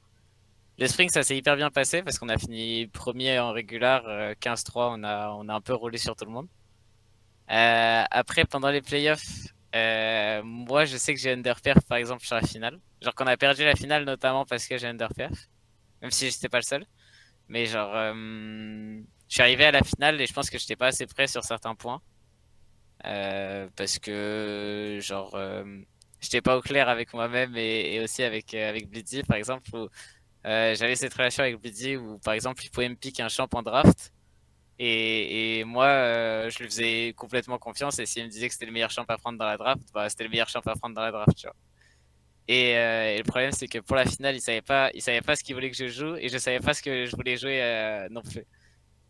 Le spring, ça s'est hyper bien passé parce qu'on a fini premier en régular, 15-3, on a un peu roulé sur tout le monde. Après, pendant les playoffs, moi, je sais que j'ai underperf, par exemple, sur la finale. Genre qu'on a perdu la finale, notamment parce que j'ai underperf, même si j'étais pas le seul. Mais genre, je suis arrivé à la finale et je pense que j'étais pas assez prêt sur certains points. Parce que, genre, j'étais pas au clair avec moi-même et aussi avec Blitzy, par exemple, où j'avais cette relation avec Blitzy où, par exemple, il pouvait me pick un champ en draft. Et moi, je lui faisais complètement confiance. Et s'il me disait que c'était le meilleur champ à prendre dans la draft, bah, c'était le meilleur champ à prendre dans la draft, tu vois. Et le problème, c'est que pour la finale, il savait pas ce qu'il voulait que je joue et je savais pas ce que je voulais jouer non plus.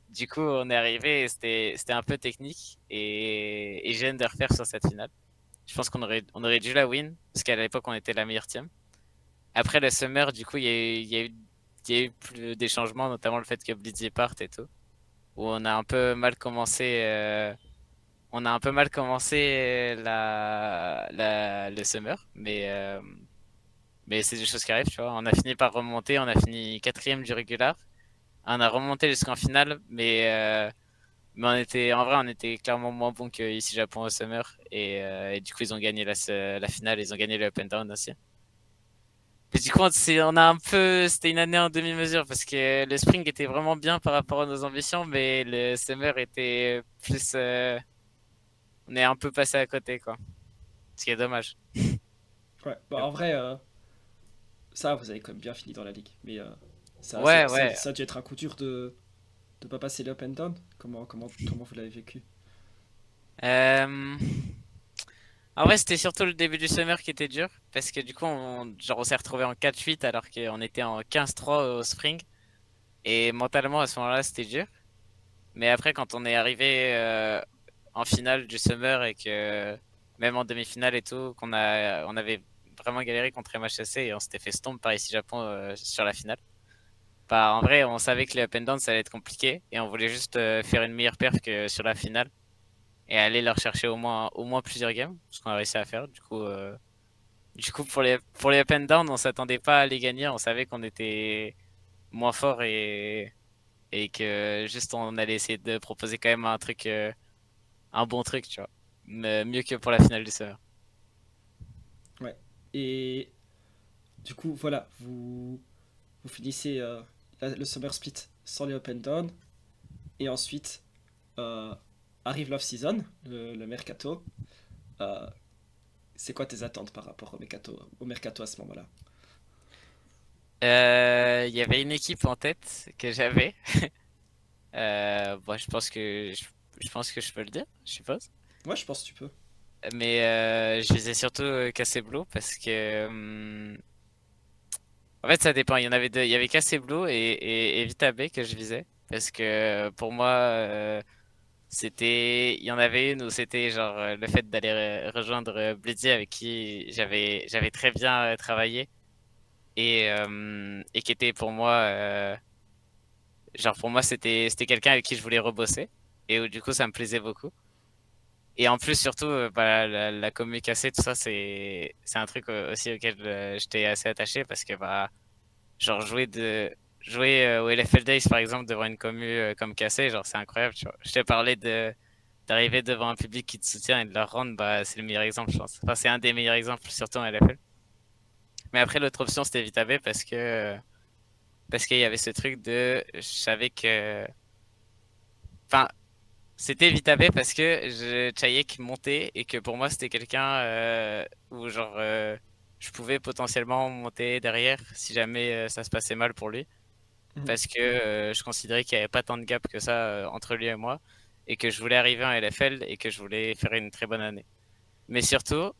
Du coup, on est arrivé et c'était un peu technique et j'ai de refaire sur cette finale. Je pense qu'on aurait dû la win parce qu'à l'époque, on était la meilleure team. Après le summer, du coup, il y a eu des changements, notamment le fait que Blitzy parte et tout, où on a un peu mal commencé le summer, mais c'est des choses qui arrivent, tu vois. On a fini par remonter, on a fini quatrième du régular. On a remonté jusqu'en finale, mais en vrai, on était clairement moins bon que ici Japon au Summer. Et du coup, ils ont gagné la finale, ils ont gagné le Up and Down aussi. Et du coup, c'était une année en demi-mesure parce que le Spring était vraiment bien par rapport à nos ambitions, mais le Summer était plus, on est un peu passé à côté, quoi. Ce qui est dommage. Ouais, bah en vrai, ça, vous avez quand même bien fini dans la ligue. Mais Ouais, ouais. ça a dû être un coup dur de pas passer les up and down? Comment vous l'avez vécu? Euh, En vrai, c'était surtout le début du summer qui était dur, parce que du coup, genre, on s'est retrouvé en 4-8 alors qu'on était en 15-3 au spring. Et mentalement, à ce moment-là, c'était dur. Mais après, quand on est arrivé en finale du Summer et que même en demi-finale et tout, on avait vraiment galéré contre MHSC et on s'était fait stomp par ici Japon sur la finale. Bah, en vrai, on savait que les up and down ça allait être compliqué et on voulait juste faire une meilleure perf que sur la finale et aller leur chercher au moins plusieurs games, ce qu'on a réussi à faire. Du coup pour les up and down, on s'attendait pas à les gagner, on savait qu'on était moins fort et que juste on allait essayer de proposer quand même un truc, un bon truc, tu vois. Mais mieux que pour la finale du Summer. Ouais. Et du coup, voilà, vous finissez le Summer Split sans les up and down. Et ensuite, euh, arrive l'off-season, le mercato. Euh, c'est quoi tes attentes par rapport au mercato à ce moment-là? Il y avait une équipe en tête que j'avais. Bon, je pense que je peux le dire, je suppose. Ouais, je pense que tu peux. Mais je visais surtout Cassé Blue parce que en fait ça dépend. Il y en avait deux. Il y avait Cassé Blue et Vita B que je visais parce que pour moi c'était il y en avait une où c'était genre le fait d'aller rejoindre Blitzy avec qui j'avais très bien travaillé et qui était pour moi genre pour moi c'était quelqu'un avec qui je voulais rebosser et où du coup ça me plaisait beaucoup. Et en plus, surtout, bah, la commu cassée, tout ça, c'est un truc aussi auquel j'étais assez attaché parce que bah, genre jouer au LFL Days par exemple devant une commu comme cassée, genre c'est incroyable, tu vois. Je t'ai parlé de d'arriver devant un public qui te soutient et de leur rendre, bah c'est le meilleur exemple, je pense. Enfin, c'est un des meilleurs exemples, surtout en LFL. Mais après, l'autre option, c'était Vita B parce qu'il y avait ce truc de, je savais que, enfin, c'était Vita B parce que Chayek montait et que pour moi c'était quelqu'un où genre je pouvais potentiellement monter derrière si jamais ça se passait mal pour lui Mhm. parce que je considérais qu'il n'y avait pas tant de gap que ça entre lui et moi et que je voulais arriver en LFL et que je voulais faire une très bonne année. Mais surtout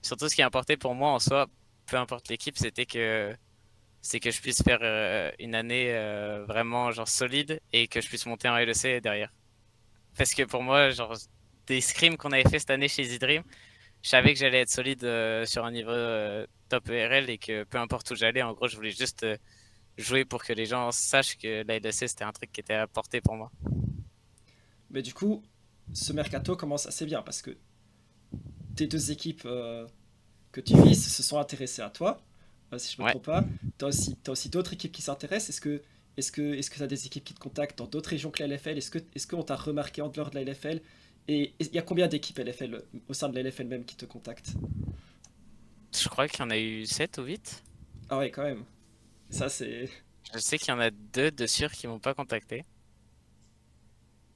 ce qui importait pour moi en soi, peu importe l'équipe, c'est que je puisse faire une année vraiment genre solide et que je puisse monter en LEC derrière. Parce que pour moi, genre, des scrims qu'on avait fait cette année chez Z-Dream, je savais que j'allais être solide sur un niveau top ERL et que peu importe où j'allais, en gros, je voulais juste jouer pour que les gens sachent que la LEC c'était un truc qui était à portée pour moi. Mais du coup, ce mercato commence assez bien parce que tes deux équipes que tu vises se sont intéressées à toi, si je me Ouais. trompe pas. T'as aussi d'autres équipes qui s'intéressent. Est-ce que tu as des équipes qui te contactent dans d'autres régions que la LFL? Est-ce qu'on t'a remarqué en dehors de la LFL? Et il y a combien d'équipes LFL au sein de la LFL même qui te contactent? Je crois qu'il y en a eu 7 ou 8. Ah ouais, quand même. Ça, c'est. Je sais qu'il y en a deux de sûrs qui m'ont pas contacté.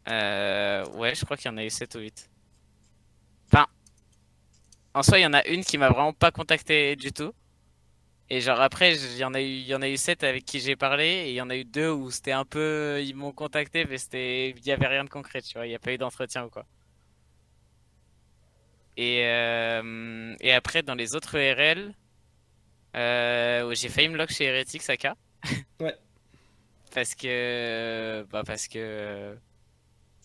Ouais, je crois qu'il y en a eu 7 ou 8. Enfin, en soi, il y en a une qui m'a vraiment pas contacté du tout. Et genre après, il y en a eu 7 avec qui j'ai parlé, et il y en a eu deux où c'était un peu, ils m'ont contacté, mais il y avait rien de concret, tu vois, il n'y a pas eu d'entretien ou quoi. Et après, dans les autres ERL, où j'ai failli me lock chez Heretics AK, Ouais. parce que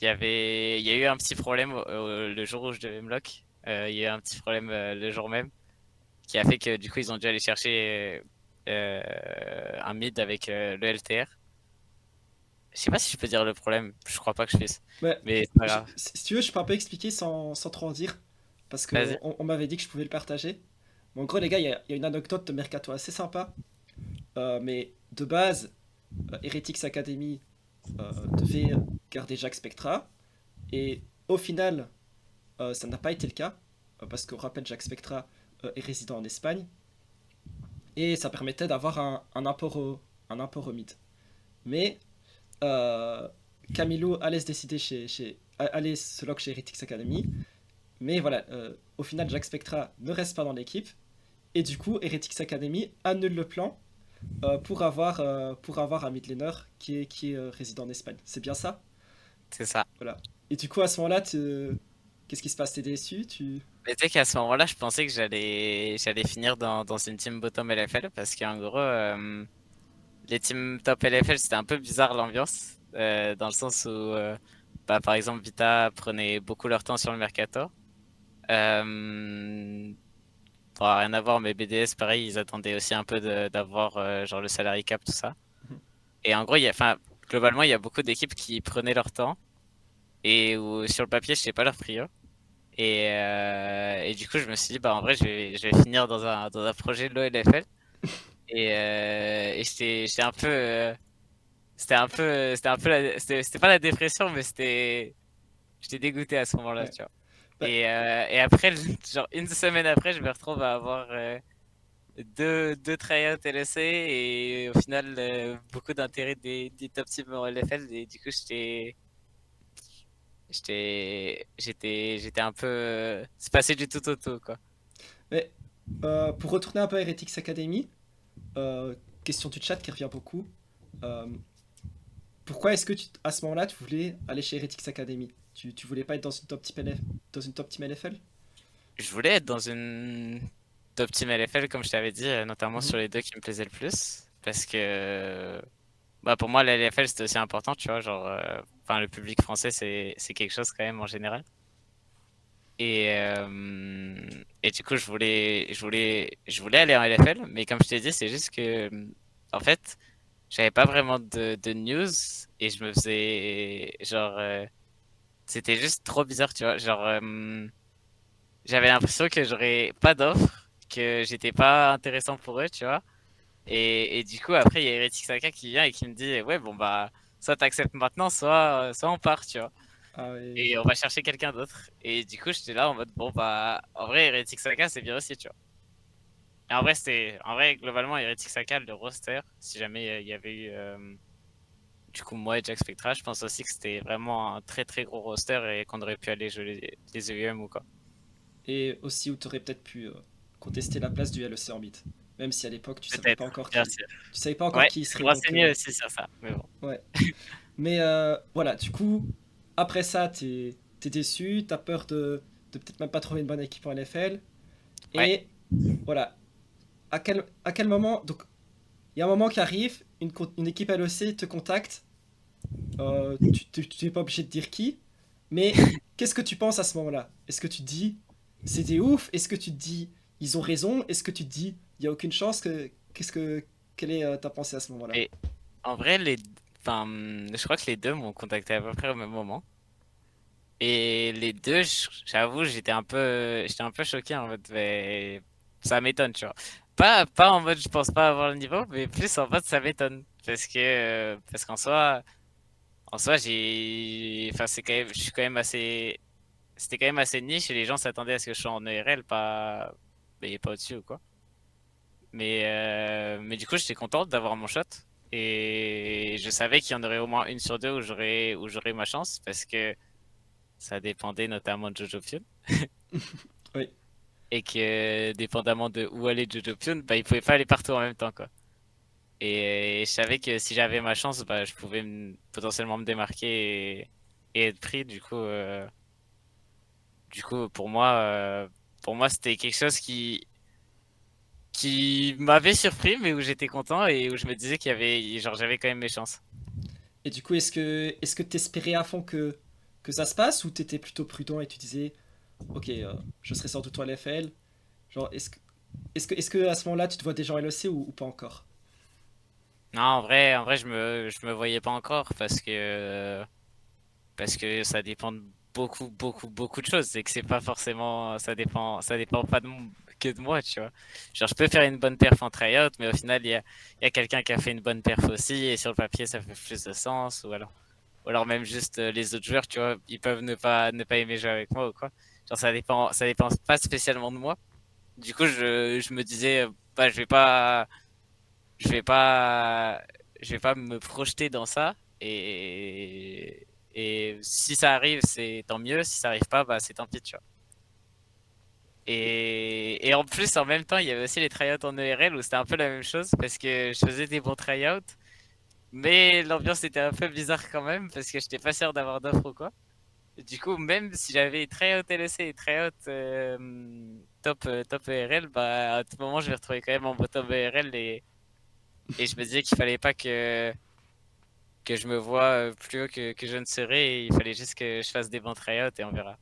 il y a eu un petit problème le jour où je devais me lock. Il y a eu un petit problème le jour même, qui a fait que du coup, ils ont dû aller chercher un mid avec le LTR. Je sais pas si je peux dire le problème, je crois pas que je puisse. Ouais. Mais c'est pas grave. Si tu veux, je peux un peu expliquer sans trop en dire. Parce Vas-y. qu'on on m'avait dit que je pouvais le partager. Bon, en gros, les gars, il y a une anecdote de Mercato assez sympa. Mais de base, Heretics Academy devait garder Jack Spectra. Et au final, ça n'a pas été le cas. Parce qu'on rappelle, Jack Spectra est résident en Espagne. Et ça permettait d'avoir un import au mid. Mais euh, Camilo allait se décider allait se lock chez Heretics Academy. Mais voilà, au final, Jack Spectra ne reste pas dans l'équipe. Et du coup, Heretics Academy annule le plan. pour avoir un midlaner qui est résident en Espagne. C'est bien ça? C'est ça. Voilà. Et du coup, à ce moment-là, qu'est-ce qui se passe? T'es déçu? Mais tu sais qu'à ce moment-là, je pensais que j'allais finir dans une team bottom LFL parce qu'en gros, les teams top LFL, c'était un peu bizarre l'ambiance, dans le sens où, bah, par exemple, Vita prenait beaucoup leur temps sur le mercato. Euh, rien à voir, mais BDS, pareil, ils attendaient aussi un peu d'avoir genre le salary cap, tout ça. Mhm. Et en gros, enfin, globalement, il y a beaucoup d'équipes qui prenaient leur temps et où sur le papier, je sais pas leur prio. Et du coup, je me suis dit, bah en vrai, je vais finir dans un projet de l'OLFL. Et c'était un peu c'était pas la dépression, mais j'étais dégoûté à ce moment-là, Ouais. tu vois. Bah, Et après, genre une semaine après, je me retrouve à avoir deux tryouts LEC et au final, beaucoup d'intérêt des top teams en LFL. Et du coup, j'étais un peu, c'est passé du tout au tout, quoi. mais pour retourner un peu à Heretics Academy, question du chat qui revient beaucoup. Euh, Pourquoi est-ce que à ce moment-là, tu voulais aller chez Heretics Academy? Tu voulais pas être dans une top team dans une top team LFL? Je voulais être dans une top team LFL, comme je t'avais dit, notamment Mhm. sur les deux qui me plaisaient le plus. Parce que bah, pour moi, la LFL, c'était aussi important, tu vois. Genre, enfin, le public français, c'est quelque chose quand même en général. Et du coup, je voulais aller en LFL, mais comme je t'ai dit, c'est juste que, en fait, j'avais pas vraiment de news et je me faisais, genre, c'était juste trop bizarre, tu vois. Genre, j'avais l'impression que j'aurais pas d'offre, que j'étais pas intéressant pour eux, tu vois. Et du coup, après, il y a Heretic Saka qui vient et qui me dit, ouais, bon, bah, soit t'acceptes maintenant, soit on part, tu vois. Ah ouais. Et on va chercher quelqu'un d'autre. Et du coup, j'étais là en mode, bon, bah, en vrai, Heretic Saka, c'est bien aussi, tu vois. Et en vrai, globalement, Heretic Saka, le roster, si jamais il y avait eu, du coup, moi et Jack Spectra, je pense aussi que c'était vraiment un très très gros roster et qu'on aurait pu aller jouer les EUM ou quoi. Et aussi où tu aurais peut-être pu contester la place du LEC en mid. Même si à l'époque Peut-être, bien sûr. tu savais pas encore Ouais, qui y je vais serait me donc renseigner aussi sur ça, mais bon. ouais. Mais voilà, du coup, après ça, t'es déçu, t'as peur de peut-être même pas trouver une bonne équipe en LFL. Ouais. Et voilà, à quel moment, donc il y a un moment qui arrive, une équipe LEC te contacte, tu n'es pas obligé de dire qui, mais qu'est-ce que tu penses à ce moment-là? Est-ce que tu te dis c'était ouf? Est-ce que tu te dis ils ont raison? Est-ce que tu te dis il y a aucune chance quelle est ta pensée à ce moment-là? Et en vrai, enfin, je crois que les deux m'ont contacté à peu près au même moment. Et les deux, j'avoue, j'étais un peu choqué en mode, mais ça m'étonne, tu vois. Pas en mode, je pense pas avoir le niveau, mais plus en mode, ça m'étonne. Parce en soi, enfin, je suis quand même c'était quand même assez niche et les gens s'attendaient à ce que je sois en ERL, mais pas au-dessus ou quoi. Mais du coup, j'étais contente d'avoir mon shot. Et je savais qu'il y en aurait au moins une sur deux où j'aurais ma chance parce que ça dépendait notamment de Jojo Pion. Oui. Et que dépendamment de où allait Jojo Pion, bah, il pouvait pas aller partout en même temps, quoi. Et je savais que si j'avais ma chance, bah, je pouvais potentiellement me démarquer et être pris. Du coup, pour moi, c'était quelque chose qui m'avait surpris, mais où j'étais content et où je me disais genre, j'avais quand même mes chances. Et du coup, est-ce que t'espérais à fond que ça se passe ou t'étais plutôt prudent et tu disais ok, je serai sans doute en LFL. Genre, est-ce que à ce moment-là, tu te vois déjà en LEC ou pas encore? Non, en vrai, je me voyais pas encore parce que ça dépend de beaucoup de choses. C'est que c'est pas forcément, ça dépend pas que de moi, tu vois. Genre, je peux faire une bonne perf en tryout, mais au final, il y a quelqu'un qui a fait une bonne perf aussi, et sur le papier, ça fait plus de sens, ou alors même juste les autres joueurs, tu vois, ils peuvent ne pas aimer jouer avec moi ou quoi. Genre, ça dépend pas spécialement de moi. Du coup, je me disais, bah, je vais pas, je vais pas me projeter dans ça. Et si ça arrive, c'est tant mieux. Si ça arrive pas, bah c'est tant pis, tu vois. Et en plus, en même temps, il y avait aussi les tryouts en ERL où c'était un peu la même chose parce que je faisais des bons tryouts, mais l'ambiance était un peu bizarre quand même parce que j'étais pas sûr d'avoir d'offres ou quoi. Du coup, même si j'avais tryout LEC et tryout top ERL, bah à tout moment, je vais retrouver quand même en bottom ERL et je me disais qu'il fallait pas que je me vois plus haut que je ne serais et il fallait juste que je fasse des bons tryouts et on verra.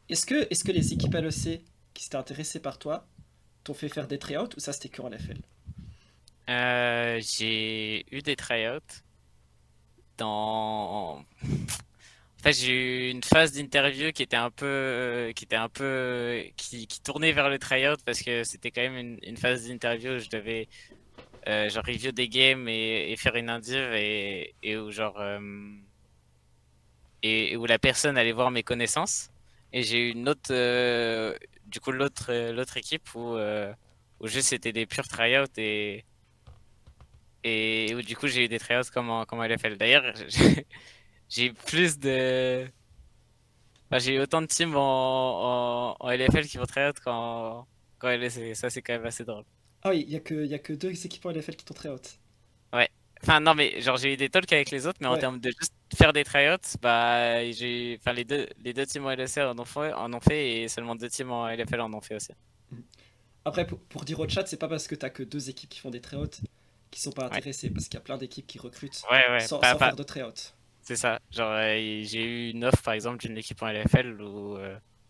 Est-ce que les équipes LEC qui s'étaient intéressées par toi t'ont fait faire des tryouts ou ça c'était que en LFL? J'ai eu des tryouts dans. En fait, j'ai eu une phase d'interview qui tournait vers le tryout parce que c'était quand même une phase d'interview où je devais genre review des games et faire une indiv et où genre et où la personne allait voir mes connaissances. Et j'ai eu une autre, du coup l'autre équipe où juste c'était des purs tryouts et où du coup j'ai eu des tryouts comme en LFL. D'ailleurs, j'ai eu plus de, enfin, j'ai eu autant de teams en LFL qui vont tryout qu'en LEC. Ça c'est quand même assez drôle. Ah oui, il y a que deux équipes en LFL qui t'ont tryout. Ouais. Enfin non mais genre j'ai eu des talks avec les autres mais en Ouais. termes de juste faire des tryouts bah enfin les deux teams en LEC en ont fait et seulement deux teams en LFL en ont fait aussi. Mhm. Après, pour dire au chat, c'est pas parce que t'as que deux équipes qui font des tryouts qui sont pas Ouais. intéressées, parce qu'il y a plein d'équipes qui recrutent Ouais ouais sans faire de tryout. c'est ça. Genre j'ai eu une offre par exemple d'une équipe en LFL où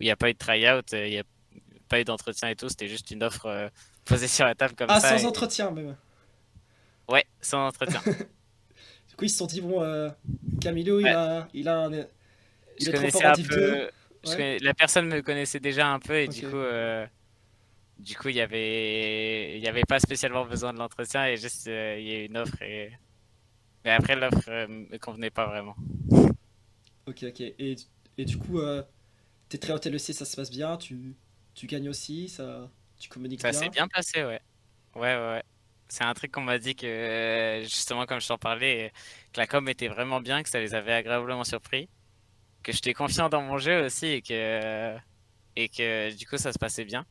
il n'y a pas eu de tryout, il n'y a pas eu d'entretien et tout, c'était juste une offre posée sur la table comme Ah, ça sans et entretien même. ouais, sans entretien. Du coup, ils se sont dit, bon, Camilo, il Ouais, a, il a un- il je est trop fort connaissais en un Div 2. peu Ouais, la personne me connaissait déjà un peu et ok. du coup, il y avait pas spécialement besoin de l'entretien et juste il y a eu une offre mais après l'offre me convenait pas vraiment. Ok, ok. Et du coup, tes tryouts LEC, ça se passe bien, tu gagnes aussi, tu communiques Ça s'est bien. bien passé, ouais. Ouais, ouais, ouais. C'est un truc qu'on m'a dit que justement comme je t'en parlais, que la com était vraiment bien, que ça les avait agréablement surpris, que j'étais confiant dans mon jeu aussi et que du coup ça se passait bien.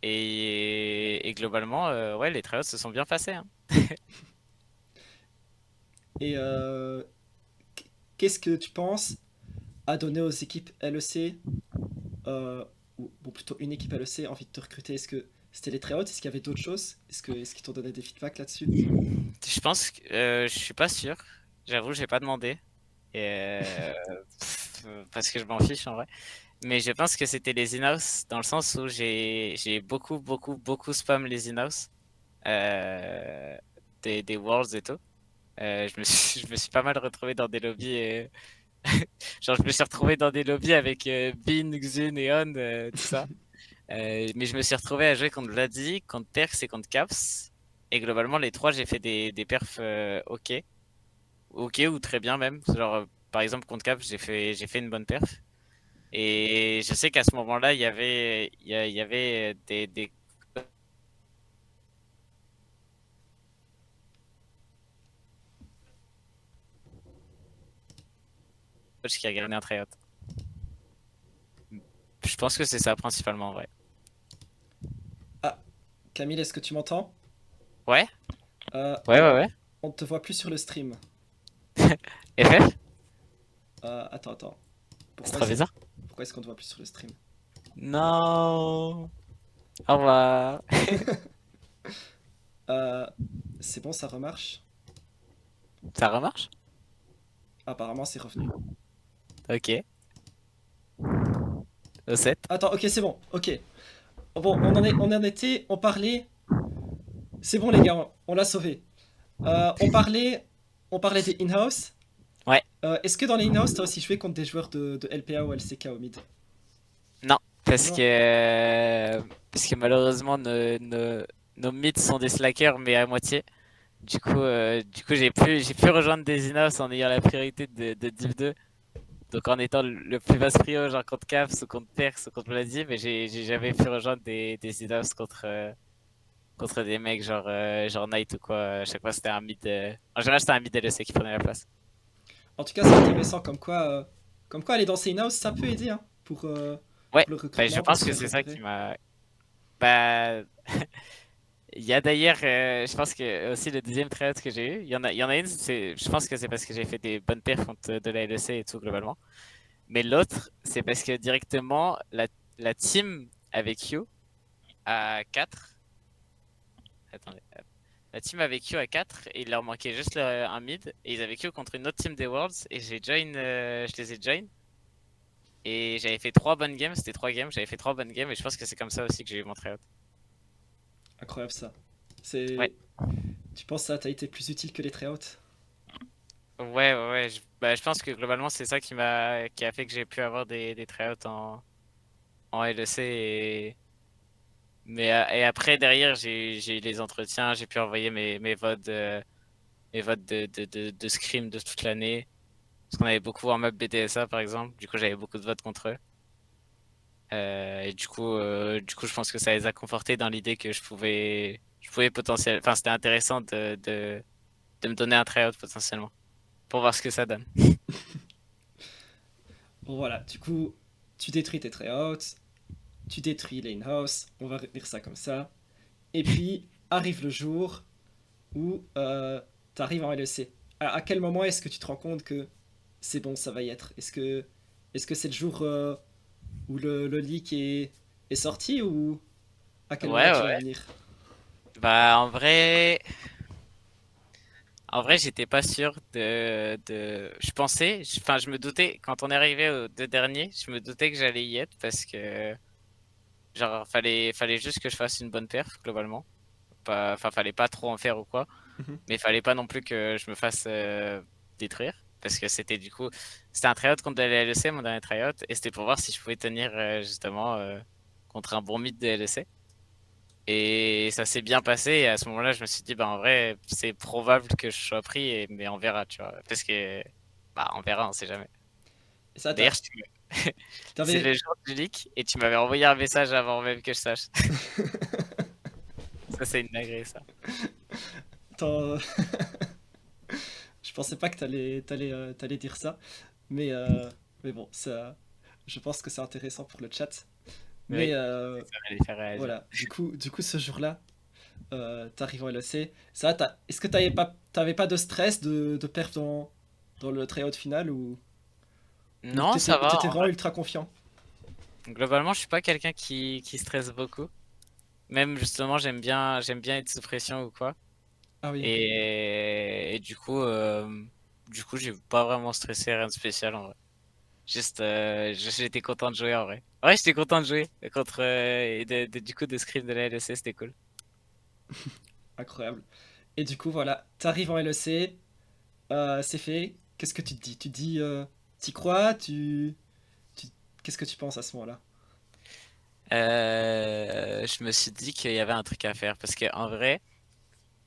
Et globalement, ouais, les tryouts se sont bien passés, hein. Et qu'est-ce que tu penses à donner aux équipes LEC, ou bon, plutôt une équipe LEC, envie de te recruter? Est-ce que c'était les tryouts? Est-ce qu'il y avait d'autres choses? Est-ce qu'ils t'ont donné des feedbacks là-dessus? Je pense que je suis pas sûr. J'avoue, j'ai pas demandé. Et, parce que je m'en fiche en vrai. Mais je pense que c'était les in-house dans le sens où j'ai beaucoup, beaucoup, beaucoup spam les in-house des Worlds et tout. Je me suis pas mal retrouvé dans des lobbies. Genre, je me suis retrouvé dans des lobbies avec Bin, Xun et On, tout ça. Mais je me suis retrouvé à jouer contre Vladi, contre Perks et contre Caps. Et globalement, les trois, j'ai fait des perfs ok. Ok ou très bien même. Genre, par exemple, contre Caps, j'ai fait une bonne perf. Et je sais qu'à ce moment-là, il y avait des coachs qui a gagné un tryout. Je pense que c'est ça principalement, en vrai. Ah, Camille, est-ce que tu m'entends? Ouais, Euh, ouais, ouais, ouais. on ne te voit plus sur le stream. FF? Attends, attends. C'est Pourquoi trop est-ce bizarre. pourquoi est-ce qu'on ne te voit plus sur le stream? Non. Au revoir. Euh, c'est bon, ça remarche? Ça remarche? Apparemment, c'est revenu. Ok. Au 7. Attends, ok, c'est bon, ok. Bon, on en était, on parlait. C'est bon, les gars, on l'a sauvé. On parlait des in-house. Ouais. Est-ce que dans les in-house, t'as aussi joué contre des joueurs de LPA ou LCK au mid? Non, parce Non. que, parce que malheureusement, nos mids sont des slackers, mais à moitié. Du coup, j'ai pu rejoindre des in-house en ayant la priorité de Div 2. Donc en étant le plus basse prio, genre contre Caps ou contre Perks ou contre Vladi, mais j'ai jamais pu rejoindre des in-house contre des mecs genre Knight ou quoi. À chaque fois, c'était un mid. En général, c'était un mid LEC qui prenait la place. En tout cas, c'est intéressant comme quoi aller dans ces in-house, ça peut aider, hein, pour Ouais, pour le bah, je recrutement parce pense qu'il que y a de c'est ça l'intérêt. qui m'a. Bah, il y a d'ailleurs, je pense que aussi le deuxième tryout que j'ai eu, il y en a une, je pense que c'est parce que j'ai fait des bonnes perfs contre de la LEC et tout globalement. Mais l'autre, c'est parce que directement, la team avec You à 4. Attendez. La team avec You à 4 et il leur manquait juste un mid. Et ils avaient Q contre une autre team des Worlds. Et je les ai join. Et j'avais fait 3 bonnes games. C'était 3 games. J'avais fait 3 bonnes games. Et je pense que c'est comme ça aussi que j'ai eu mon tryout. Incroyable ça. Ouais. C'est, tu penses que ça t'a été plus utile que les tryouts? Ouais, ouais, ouais. Bah, je pense que globalement, c'est ça qui a fait que j'ai pu avoir des tryouts en LEC. Et après, derrière, j'ai eu les entretiens. J'ai pu envoyer mes votes, mes votes de scrim de toute l'année. Parce qu'on avait beaucoup en map BTSA, par exemple. Du coup, j'avais beaucoup de votes contre eux. Et du coup, je pense que ça les a confortés dans l'idée que je pouvais potentiellement, enfin, c'était intéressant de me donner un tryout potentiellement pour voir ce que ça donne. Bon voilà, du coup, tu détruis tes tryouts, tu détruis Lane House, on va dire ça comme ça. Et puis arrive le jour où tu arrives en LEC. À quel moment est-ce que tu te rends compte que c'est bon, ça va y être? Est-ce que c'est le jour où le leak est sorti ou à quel Ouais, moment ouais, tu vas ouais. venir? Bah, en vrai, j'étais pas sûr je pensais, enfin, je me doutais, quand on est arrivé aux deux derniers, je me doutais que j'allais y être parce que, genre, fallait juste que je fasse une bonne perf, globalement. Enfin, fallait pas trop en faire ou quoi. Mhm. Mais il fallait pas non plus que je me fasse détruire. Parce que c'était un tryout contre de la LEC, mon dernier tryout. Et c'était pour voir si je pouvais tenir justement contre un bon mid de LEC. Et ça s'est bien passé. Et à ce moment-là, je me suis dit, bah, en vrai, c'est probable que je sois pris. Mais on verra, tu vois. Parce que, bah, on verra, on sait jamais. Et ça, D'ailleurs, c'est t'avais... le jour du leak. Et tu m'avais envoyé un message avant même que je sache. Ça, c'est une dinguerie, ça. Attends, je pensais pas que t'allais dire ça, mais bon, je pense que c'est intéressant pour le chat. Mais Oui, ça va les faire réagir. voilà, du coup, ce jour-là, t'arrives en LEC. Ça, est-ce que t'avais pas de stress de perf dans le tryout final ou Non, ça va. t'étais vraiment ultra confiant? Globalement, je suis pas quelqu'un qui stresse beaucoup. Même justement, j'aime bien être sous pression ou quoi. Ah oui, Et du coup, j'ai pas vraiment stressé, rien de spécial en vrai. Juste, j'étais content de jouer en vrai. Ouais, j'étais content de jouer contre et du coup de scrim de la LEC, c'était cool. incroyable. Et du coup, voilà, t'arrives en LEC, c'est fait. Qu'est-ce que tu te dis? Tu te dis, t'y crois? Tu- Qu'est-ce que tu penses à ce moment-là? Je me suis dit qu'il y avait un truc à faire parce que en vrai,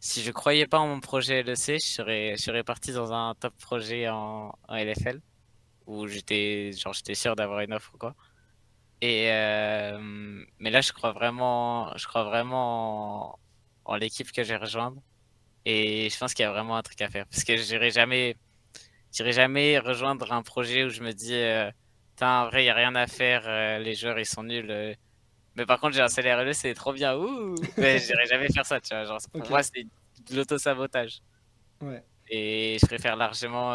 si je croyais pas en mon projet LEC, je serais parti dans un top projet en LFL où j'étais sûr d'avoir une offre ou quoi. Mais là, je crois vraiment en l'équipe que je vais rejoindre. Et je pense qu'il y a vraiment un truc à faire. Parce que j'irai jamais rejoindre un projet où je me dis, putain, en vrai, il n'y a rien à faire, les joueurs, ils sont nuls. Mais par contre, j'ai un salaire élevé, c'est trop bien. Ouh! Mais j'irai jamais faire ça, tu vois. Genre, pour Ok, moi, c'est de l'auto-sabotage. ouais. Et je préfère largement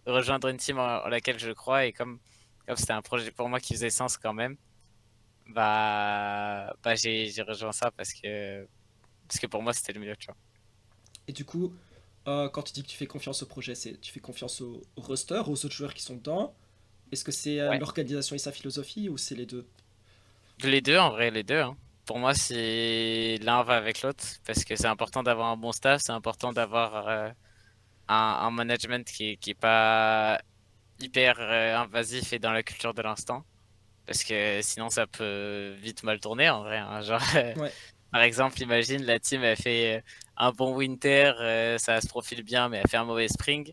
rejoindre une team en laquelle je crois. Et comme c'était un projet pour moi qui faisait sens quand même, bah j'ai rejoint ça parce que pour moi, c'était le mieux, tu vois. Et du coup, quand tu dis que tu fais confiance au projet, tu fais confiance au roster, aux autres joueurs qui sont dedans? Est-ce que c'est Ouais. l'organisation et sa philosophie ou c'est les deux? Les deux, en vrai, les deux, hein. Pour moi, c'est l'un va avec l'autre parce que c'est important d'avoir un bon staff, c'est important d'avoir un management qui est pas hyper invasif et dans la culture de l'instant. Parce que sinon, ça peut vite mal tourner en vrai, hein. Genre, Ouais, par exemple, imagine la team a fait un bon winter, ça se profile bien, mais a fait un mauvais spring.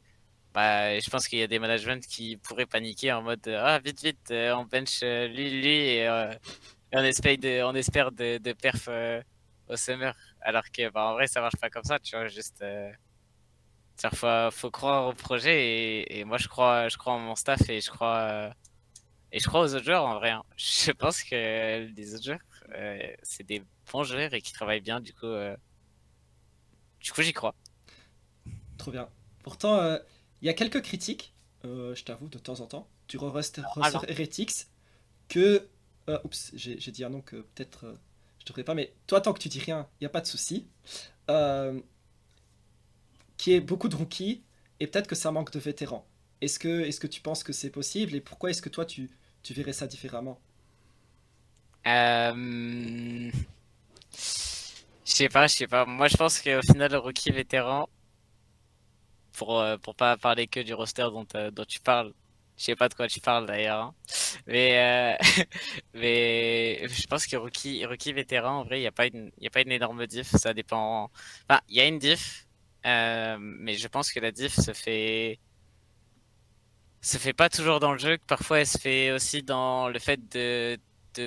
Bah, je pense qu'il y a des managements qui pourraient paniquer en mode ah vite vite on bench lui et on espère de perf au summer. Alors que bah, en vrai ça marche pas comme ça, tu vois. Juste faut croire au projet et moi je crois en mon staff et je crois Et je crois aux autres joueurs en vrai, hein. Je pense que les autres joueurs, c'est des bons joueurs et qui travaillent bien, du coup j'y crois. Trop bien. Pourtant, il y a quelques critiques, je t'avoue, de temps en temps, du Normal, roster hein. Heretics, que... oups, j'ai dit un nom que peut-être je devrais pas, mais toi, tant que tu dis rien, il n'y a pas de souci. Euh, qui est beaucoup de rookies, et peut-être que ça manque de vétérans. Est-ce que tu penses que c'est possible, et pourquoi est-ce que toi, tu verrais ça différemment? Euh, je sais pas. Moi je pense qu'au final le rookie vétéran, pour pas parler que du roster dont tu parles, je sais pas de quoi tu parles d'ailleurs, hein. Mais, mais je pense que rookie vétéran, en vrai, il y a pas une énorme diff. Ça dépend. Enfin, il y a une diff, mais je pense que la diff se fait pas toujours dans le jeu. Parfois, elle se fait aussi dans le fait de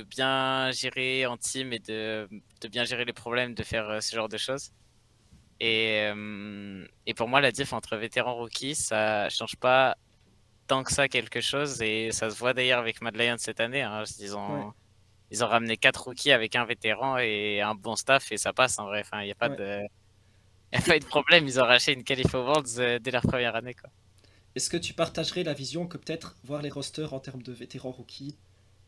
bien gérer en team et de bien gérer les problèmes, de faire ce genre de choses. Et pour moi, la diff entre vétéran rookie, ça change pas tant que ça quelque chose. Et ça se voit d'ailleurs avec Mad Lions cette année, hein. Ouais, Ils ont ramené 4 rookies avec un vétéran et un bon staff et ça passe en vrai. Enfin, ouais. y a pas eu de problème. Ils ont racheté une qualif au Worlds dès leur première année, quoi. Est-ce que tu partagerais la vision que peut-être voir les rosters en termes de vétérans rookies,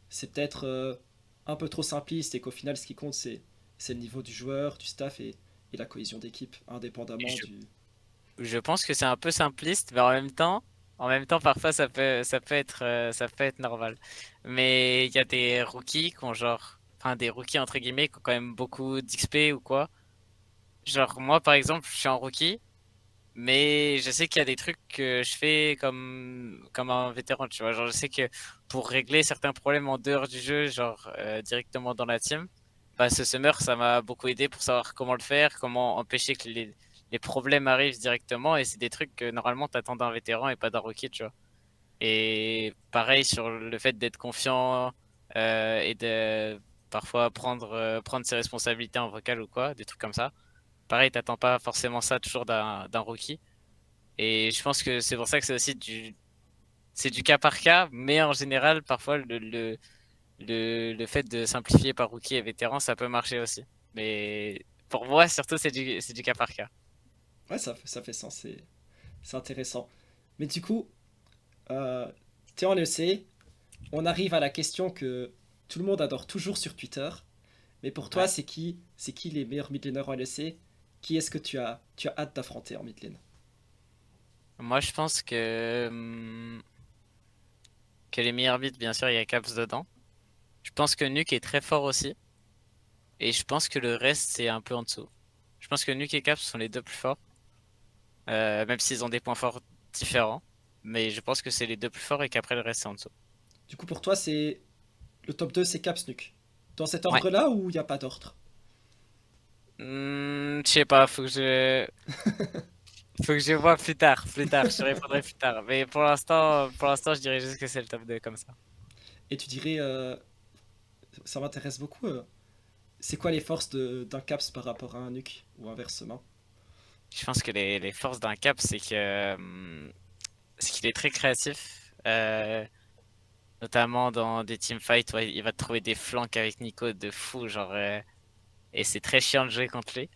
c'est peut-être un peu trop simpliste, et qu'au final, ce qui compte, c'est le niveau du joueur, du staff, et la cohésion d'équipe, indépendamment Je, du... je pense que c'est un peu simpliste, mais en même temps, parfois ça peut être normal. Mais il y a des rookies qui ont genre, enfin des rookies entre guillemets qui ont quand même beaucoup d'XP ou quoi. Genre moi par exemple, je suis un rookie. Mais je sais qu'il y a des trucs que je fais comme un vétéran, tu vois. Genre, je sais que pour régler certains problèmes en dehors du jeu, genre directement dans la team, bah, ce summer, ça m'a beaucoup aidé pour savoir comment le faire, comment empêcher que les problèmes arrivent directement. Et c'est des trucs que normalement t'attends d'un vétéran et pas d'un rookie, tu vois. Et pareil sur le fait d'être confiant et de parfois prendre ses responsabilités en vocal ou quoi, des trucs comme ça. Pareil, t'attends pas forcément ça toujours d'un rookie. Et je pense que c'est pour ça que c'est aussi c'est du cas par cas, mais en général, parfois, le fait de simplifier par rookie et vétéran, ça peut marcher aussi. Mais pour moi, surtout, c'est du cas par cas. Ouais, ça fait sens, c'est intéressant. Mais du coup, t'es en EC, on arrive à la question que tout le monde adore toujours sur Twitter. Mais pour toi, Ouais. c'est qui les meilleurs mid laners en LEC? Qui est-ce que tu as hâte d'affronter en mid lane? Moi, je pense que les meilleurs bits, bien sûr, il y a Caps dedans. Je pense que Nuke est très fort aussi. Et je pense que le reste, c'est un peu en dessous. Je pense que Nuke et Caps sont les deux plus forts, même s'ils ont des points forts différents. Mais je pense que c'est les deux plus forts et qu'après, le reste, c'est en dessous. Du coup, pour toi, c'est le top 2, c'est Caps Nuke. Dans cet Ouais. ordre-là, ou il n'y a pas d'ordre? Je sais pas, faut que je vois plus tard, je te répondrai plus tard. Mais pour l'instant, je dirais juste que c'est le top 2 comme ça. Et tu dirais, ça m'intéresse beaucoup, c'est quoi les forces d'un Caps par rapport à un Nuke, ou inversement? Je pense que les forces d'un cap, c'est qu'il est très créatif, notamment dans des teamfights, ouais, il va te trouver des flanks avec Nico de fou, genre, et c'est très chiant de jouer contre lui.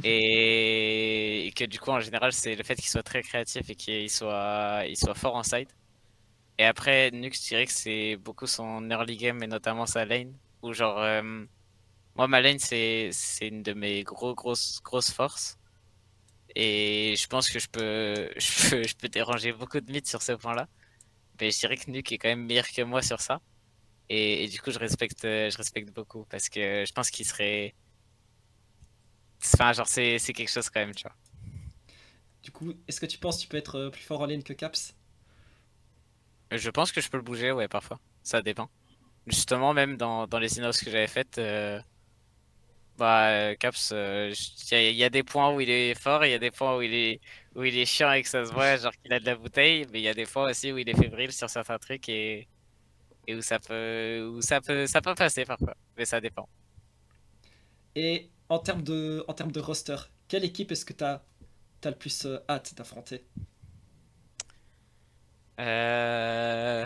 Et que du coup, en général, c'est le fait qu'il soit très créatif et il soit fort en side. Et après, Nux, je dirais que c'est beaucoup son early game et notamment sa lane. Où genre, moi, ma lane, c'est une de mes grosses forces. Et je pense que je peux déranger beaucoup de mythes sur ce point-là. Mais je dirais que Nuke est quand même meilleur que moi sur ça. Et du coup, je respecte beaucoup parce que je pense qu'il serait, enfin, genre, c'est quelque chose quand même, tu vois. Du coup, est-ce que tu penses que tu peux être plus fort en lane que Caps? Je pense que je peux le bouger, ouais, parfois. Ça dépend. Justement, même dans les in que j'avais faites, bah, Caps, il y a des points où il est fort et il y a des points où il est chiant et que ça se voit, genre qu'il a de la bouteille, mais il y a des fois aussi où il est fébrile sur certains trucs et ça peut passer parfois, mais ça dépend. Et en termes de roster, quelle équipe est-ce que t'as le plus hâte d'affronter? Euh,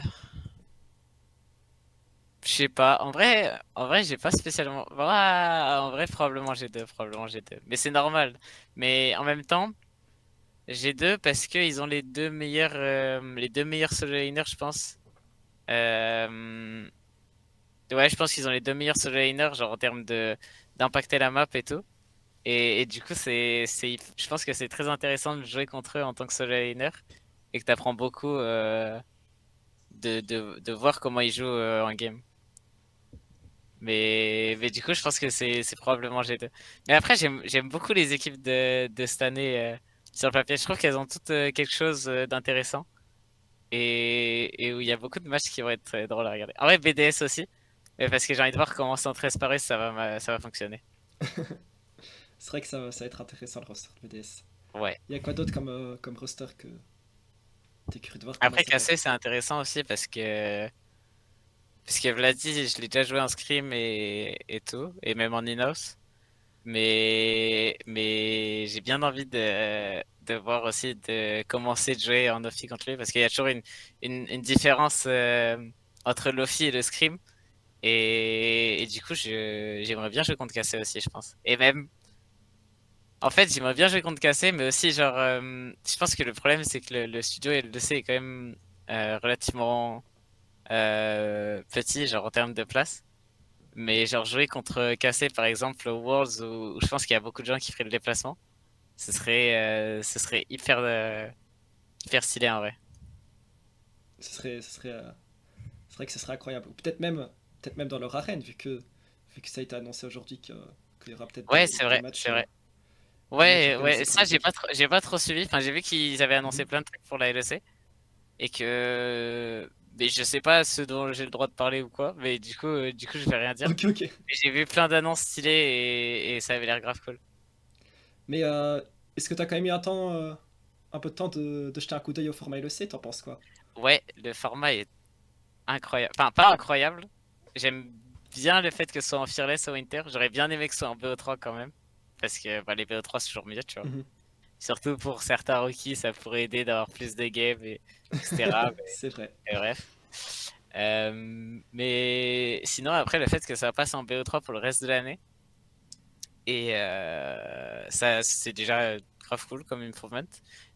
Je sais pas. En vrai, j'ai pas spécialement. Ouah, en vrai, probablement j'ai deux. Probablement j'ai deux. Mais c'est normal. Mais en même temps, j'ai deux parce que ils ont les deux meilleurs solo laners, je pense. Euh, Ouais, je pense qu'ils ont les deux meilleurs solo laners, genre en termes de d'impacter la map et tout. Et du coup, je pense que c'est très intéressant de jouer contre eux en tant que solo laner et que t'apprends beaucoup de voir comment ils jouent en game. Mais du coup, je pense que c'est probablement G2. Mais après, j'aime beaucoup les équipes de cette année sur le papier. Je trouve qu'elles ont toutes quelque chose d'intéressant et où il y a beaucoup de matchs qui vont être drôles à regarder. En vrai, BDS aussi, mais parce que j'ai envie de voir comment Centré Paris ça va fonctionner. C'est vrai que ça va être intéressant le roster de BDS. Ouais. Il y a quoi d'autre comme roster que t'es curieux de voir comment Après, ça va Cassé, être? c'est intéressant aussi parce que Vladi, je l'ai déjà joué en scrim et tout, et même en in-house. Mais j'ai bien envie de voir aussi de commencer de jouer en Lofi contre lui parce qu'il y a toujours une différence entre Lofi et le Scrim. Et du coup, j'aimerais bien jouer contre Cassé aussi, je pense. Et même, en fait, j'aimerais bien jouer contre Cassé, mais aussi, genre, je pense que le problème, c'est que le studio LEC est quand même relativement petit, genre en termes de place. Mais genre jouer contre Cassé, par exemple, au Worlds, où je pense qu'il y a beaucoup de gens qui feraient le déplacement. Ce serait hyper stylé en vrai. C'est vrai que ce serait incroyable. Ou peut-être même dans leur arène, vu que ça a été annoncé aujourd'hui qu'il y aura peut-être Ouais, des c'est matchs, vrai. des matchs Ouais, organisés ouais, par ça les équipes. j'ai pas trop suivi. Enfin, j'ai vu qu'ils avaient Mhm. annoncé plein de trucs pour la LEC et que mais je sais pas ce dont j'ai le droit de parler ou quoi, mais du coup je vais rien dire. Ok, ok. Mais j'ai vu plein d'annonces stylées et ça avait l'air grave cool. Mais est-ce que t'as quand même eu un peu de temps de jeter un coup d'œil au format LEC? T'en penses quoi? Ouais, le format est incroyable. Enfin, pas incroyable. J'aime bien le fait que ce soit en Fearless au Winter. J'aurais bien aimé que ce soit en BO3 quand même. Parce que bah, les BO3 c'est toujours mieux, tu vois. Mhm. Surtout pour certains rookies, ça pourrait aider d'avoir plus de games, etc. C'est vrai. Mais bref. Mais sinon, après, le fait que ça passe en BO3 pour le reste de l'année, et ça, c'est déjà grave cool comme improvement.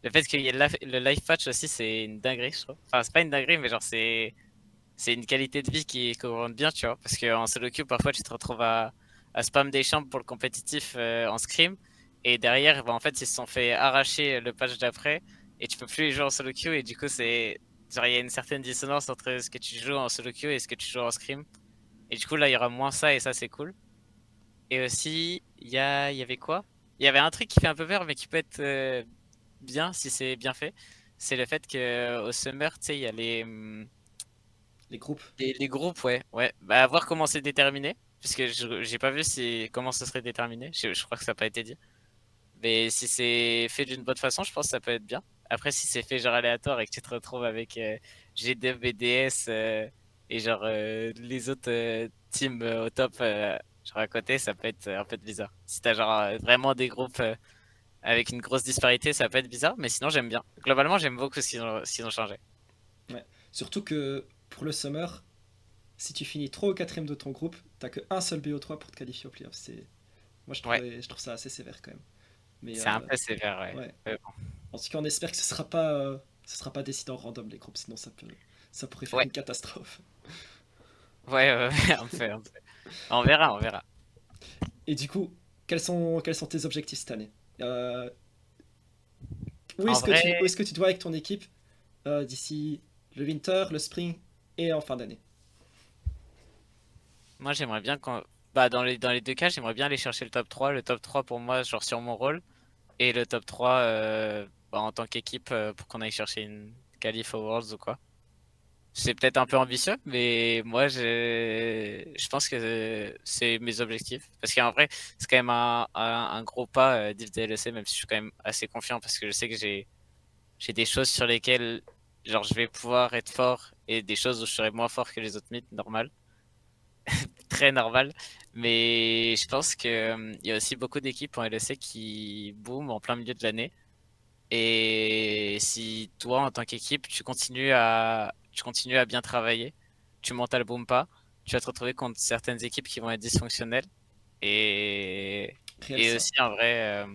Le fait qu'il y ait le live patch aussi, c'est une dinguerie, je trouve. Enfin, c'est pas une dinguerie, mais genre, c'est une qualité de vie qui augmente bien, tu vois. Parce qu'en solo queue, parfois, tu te retrouves à spam des champs pour le compétitif en scrim. Et derrière, bah, en fait, ils se sont fait arracher le patch d'après. Et tu peux plus les jouer en solo queue. Et du coup, genre, il y a une certaine dissonance entre ce que tu joues en solo queue et ce que tu joues en scrim. Et du coup, là, il y aura moins ça. Et ça, c'est cool. Et aussi, il y avait quoi? Il y avait un truc qui fait un peu peur, mais qui peut être bien si c'est bien fait. C'est le fait que au Summer, tu sais, il y a Les groupes. les groupes, ouais, ouais. Bah, à voir comment c'est déterminé, puisque j'ai pas vu comment ce serait déterminé. Je crois que ça n'a pas été dit. Mais si c'est fait d'une bonne façon, je pense que ça peut être bien. Après, si c'est fait genre aléatoire et que tu te retrouves avec G2, BDS et genre les autres teams au top, genre à côté, ça peut être un peu bizarre. Si t'as genre vraiment des groupes avec une grosse disparité, ça peut être bizarre, mais sinon j'aime bien. Globalement, j'aime beaucoup ce qu'ils ont changé. Ouais. Surtout que pour le Summer, si tu finis 3 ou 4ème de ton groupe, t'as que un seul BO3 pour te qualifier au playoff. Moi, Ouais, je trouve ça assez sévère quand même. Mais c'est un peu sévère, ouais. ouais. Mais En tout cas, on espère que ce sera pas décidé en random les groupes, sinon ça pourrait bon. faire Ouais, une catastrophe. ouais, ouais, ouais, on fait, on fait. On verra, on verra. Et du coup, quels sont tes objectifs cette année? Euh, où En est-ce que vrai, tu te vois avec ton équipe d'ici le winter, le spring et en fin d'année? moi j'aimerais bien bah, dans les deux cas, j'aimerais bien aller chercher le top 3. Le top 3 pour moi, genre sur mon rôle. Et le top 3 bah, en tant qu'équipe pour qu'on aille chercher une qualif aux Worlds ou quoi. C'est peut-être un peu ambitieux, mais moi je pense que c'est mes objectifs. Parce qu'en vrai, c'est quand même un gros pas d'IF DLEC, même si je suis quand même assez confiant parce que je sais que j'ai des choses sur lesquelles genre je vais pouvoir être fort et des choses où je serai moins fort que les autres mythes, normal, très normal. Mais je pense que il y a aussi beaucoup d'équipes en LEC qui boom en plein milieu de l'année. Et si toi, en tant qu'équipe, tu continues à bien travailler, tu mental boom pas, tu vas te retrouver contre certaines équipes qui vont être dysfonctionnelles. Et, Réel et ça. aussi, en vrai,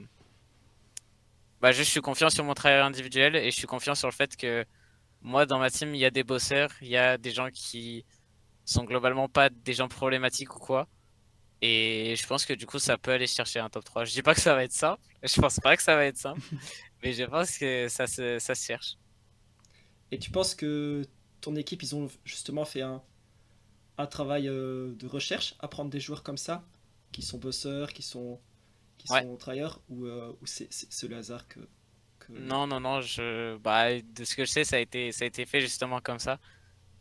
bah, juste, je suis confiant sur mon travail individuel et je suis confiant sur le fait que moi, dans ma team, il y a des bosseurs, il y a des gens qui sont globalement pas des gens problématiques ou quoi. Et je pense que du coup, ça peut aller chercher un top 3. Je dis pas que ça va être simple. Je pense pas que ça va être simple. Mais je pense que ça se cherche. Et tu penses que ton équipe, ils ont justement fait un travail de recherche à prendre des joueurs comme ça, qui sont bosseurs, qui Ouais. sont tryhards, ou c'est le hasard que... Non, non, non. Bah, de ce que je sais, ça a été fait justement comme ça.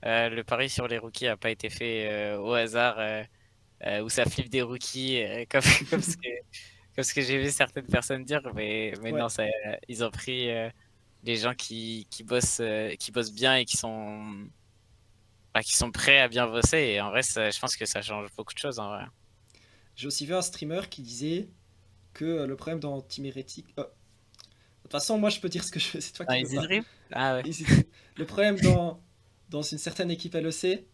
Le pari sur les rookies a pas été fait au hasard, où ça flippe des rookies, comme, comme ce que, comme ce que j'ai vu certaines personnes dire. Mais Ouais, non, ils ont pris les gens qui bossent bien et qui sont prêts à bien bosser. Et en vrai, je pense que ça change beaucoup de choses en vrai. j'ai aussi vu un streamer qui disait que le problème dans Team Heretic... de toute façon, moi je peux dire ce que je veux, c'est toi Dans qui peux Easy pas. Dream? Ah ouais. Easy Dream. Le problème dans une certaine équipe LEC,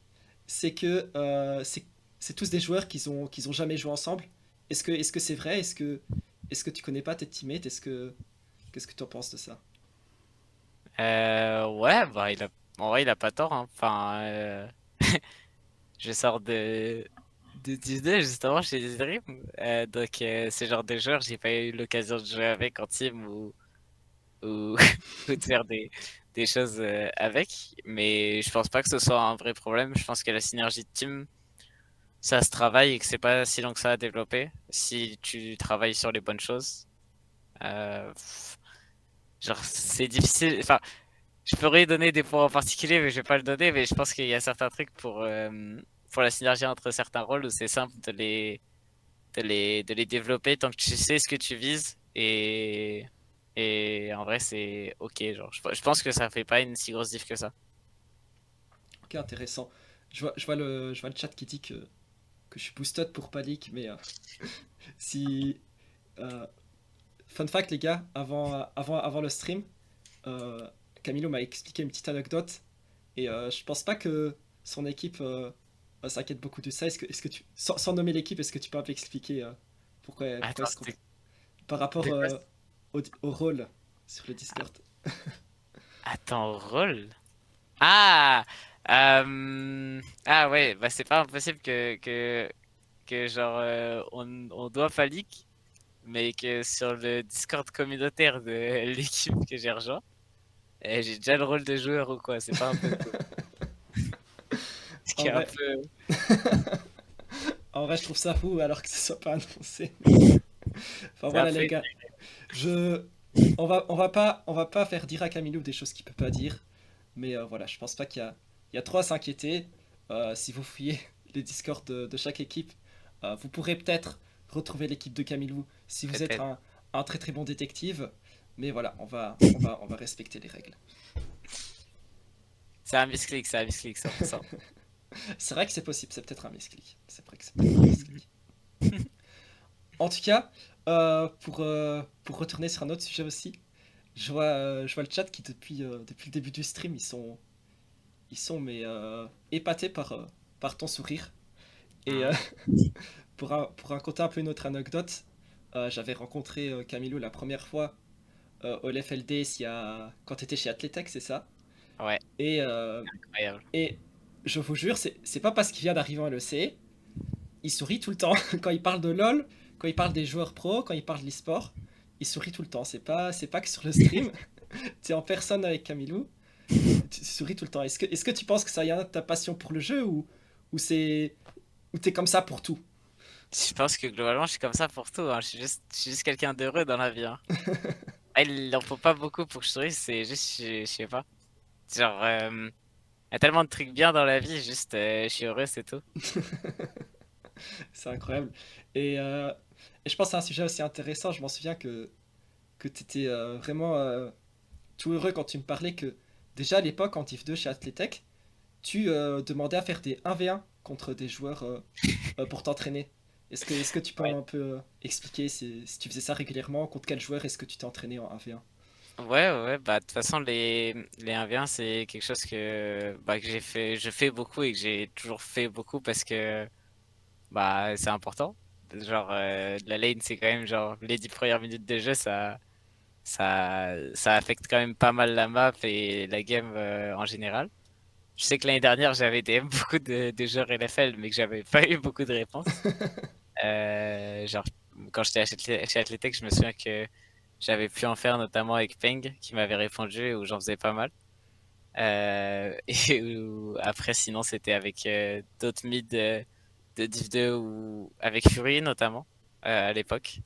c'est que c'est tous des joueurs qui ont jamais joué ensemble. Est-ce que c'est vrai? Est-ce que tu connais pas tes teammates? Qu'est-ce que tu en penses de ça? Ouais, bah, en vrai, il a pas tort, hein. Enfin, je sors de 19 justement chez Easy Dream. Donc, ce genre de joueur, j'ai pas eu l'occasion de jouer avec en team ou, ou de faire des choses avec. Mais je pense pas que ce soit un vrai problème. Je pense que la synergie de team, ça se travaille et que c'est pas si long que ça à développer si tu travailles sur les bonnes choses. Genre, c'est difficile. Enfin, je pourrais donner des points en particulier, mais je vais pas le donner. Mais je pense qu'il y a certains trucs pour la synergie entre certains rôles où c'est simple de les développer tant que tu sais ce que tu vises. Et en vrai, c'est ok. Genre, je pense que ça fait pas une si grosse diff que ça. Ok, intéressant. Je vois le chat qui dit que je suis boosted pour Palik, mais si... euh, fun fact les gars, avant le stream, euh, Camilo m'a expliqué une petite anecdote, et je pense pas que son équipe s'inquiète beaucoup de ça. Est-ce que tu... sans nommer l'équipe, est-ce que tu peux un peu expliquer pourquoi Attends, est-ce qu'on... Par rapport de quoi? au rôle sur le Discord. Attends, rôle? Ah! Ah ouais, bah c'est pas impossible que genre on doit pas leak, mais que sur le Discord communautaire de l'équipe que j'ai rejoint, j'ai déjà le rôle de joueur ou quoi, c'est pas un peu cool. Ce qui En est un vrai, peu. en vrai, je trouve ça fou alors que ce soit pas annoncé. Enfin C'est un voilà peu. les gars, je... on va pas faire dire à Camilo des choses qu'il peut pas dire. Mais voilà, je pense pas il y a trop à s'inquiéter. Si vous fouillez les Discord de chaque équipe, vous pourrez peut-être retrouver l'équipe de Camilou si vous êtes Peut-être. un très très bon détective. Mais voilà, on va respecter les règles. C'est un misclick, c'est un misclick 100%. C'est vrai que c'est possible, c'est peut-être un misclick. C'est vrai que c'est peut-être un misclick. En tout cas, pour retourner sur un autre sujet aussi, je vois le chat qui depuis le début du stream, ils sont mais épatés par ton sourire. Et Mhm. pour raconter un peu une autre anecdote, j'avais rencontré Camilo la première fois au LFLDS quand tu étais chez Athletech, c'est ça? Ouais, Et, incroyable. et je vous jure, c'est pas parce qu'il vient d'arriver en LEC, il sourit tout le temps. Quand il parle de LoL, quand il parle des joueurs pro, quand il parle de l'e-sport, il sourit tout le temps. C'est pas que sur le stream, tu es en personne avec Camilo, tu souris tout le temps. Est-ce que tu penses que ça vient de ta passion pour le jeu ou t'es comme ça pour tout? Je pense que globalement, je suis comme ça pour tout, hein. Je suis juste quelqu'un d'heureux dans la vie, hein. Ah, il en faut pas beaucoup pour que je sourie, c'est juste, je sais pas. Genre, y a tellement de trucs bien dans la vie, juste, je suis heureux, c'est tout. C'est incroyable. Et, euh, et je pense que c'est un sujet aussi intéressant. Je m'en souviens que tu étais vraiment tout heureux quand tu me parlais que déjà à l'époque, en Div 2 chez Athletech, tu demandais à faire des 1v1 contre des joueurs pour t'entraîner. Est-ce que tu peux Ouais. un peu expliquer si tu faisais ça régulièrement, contre quel joueur est-ce que tu t'es entraîné en 1v1? Ouais, ouais, bah, de toute façon, les 1v1, c'est quelque chose que je fais beaucoup et que j'ai toujours fait beaucoup parce que, bah, c'est important. Genre, la lane, c'est quand même, genre, les 10 premières minutes de jeu, ça affecte quand même pas mal la map et la game, en général. Je sais que l'année dernière, j'avais DM beaucoup de joueurs LFL, mais que j'avais pas eu beaucoup de réponses. Genre, quand j'étais chez Athletech, je me souviens que j'avais pu en faire notamment avec Peng, qui m'avait répondu, où j'en faisais pas mal. Et après, sinon, c'était avec d'autres mid de Div 2 ou avec Fury notamment, à l'époque,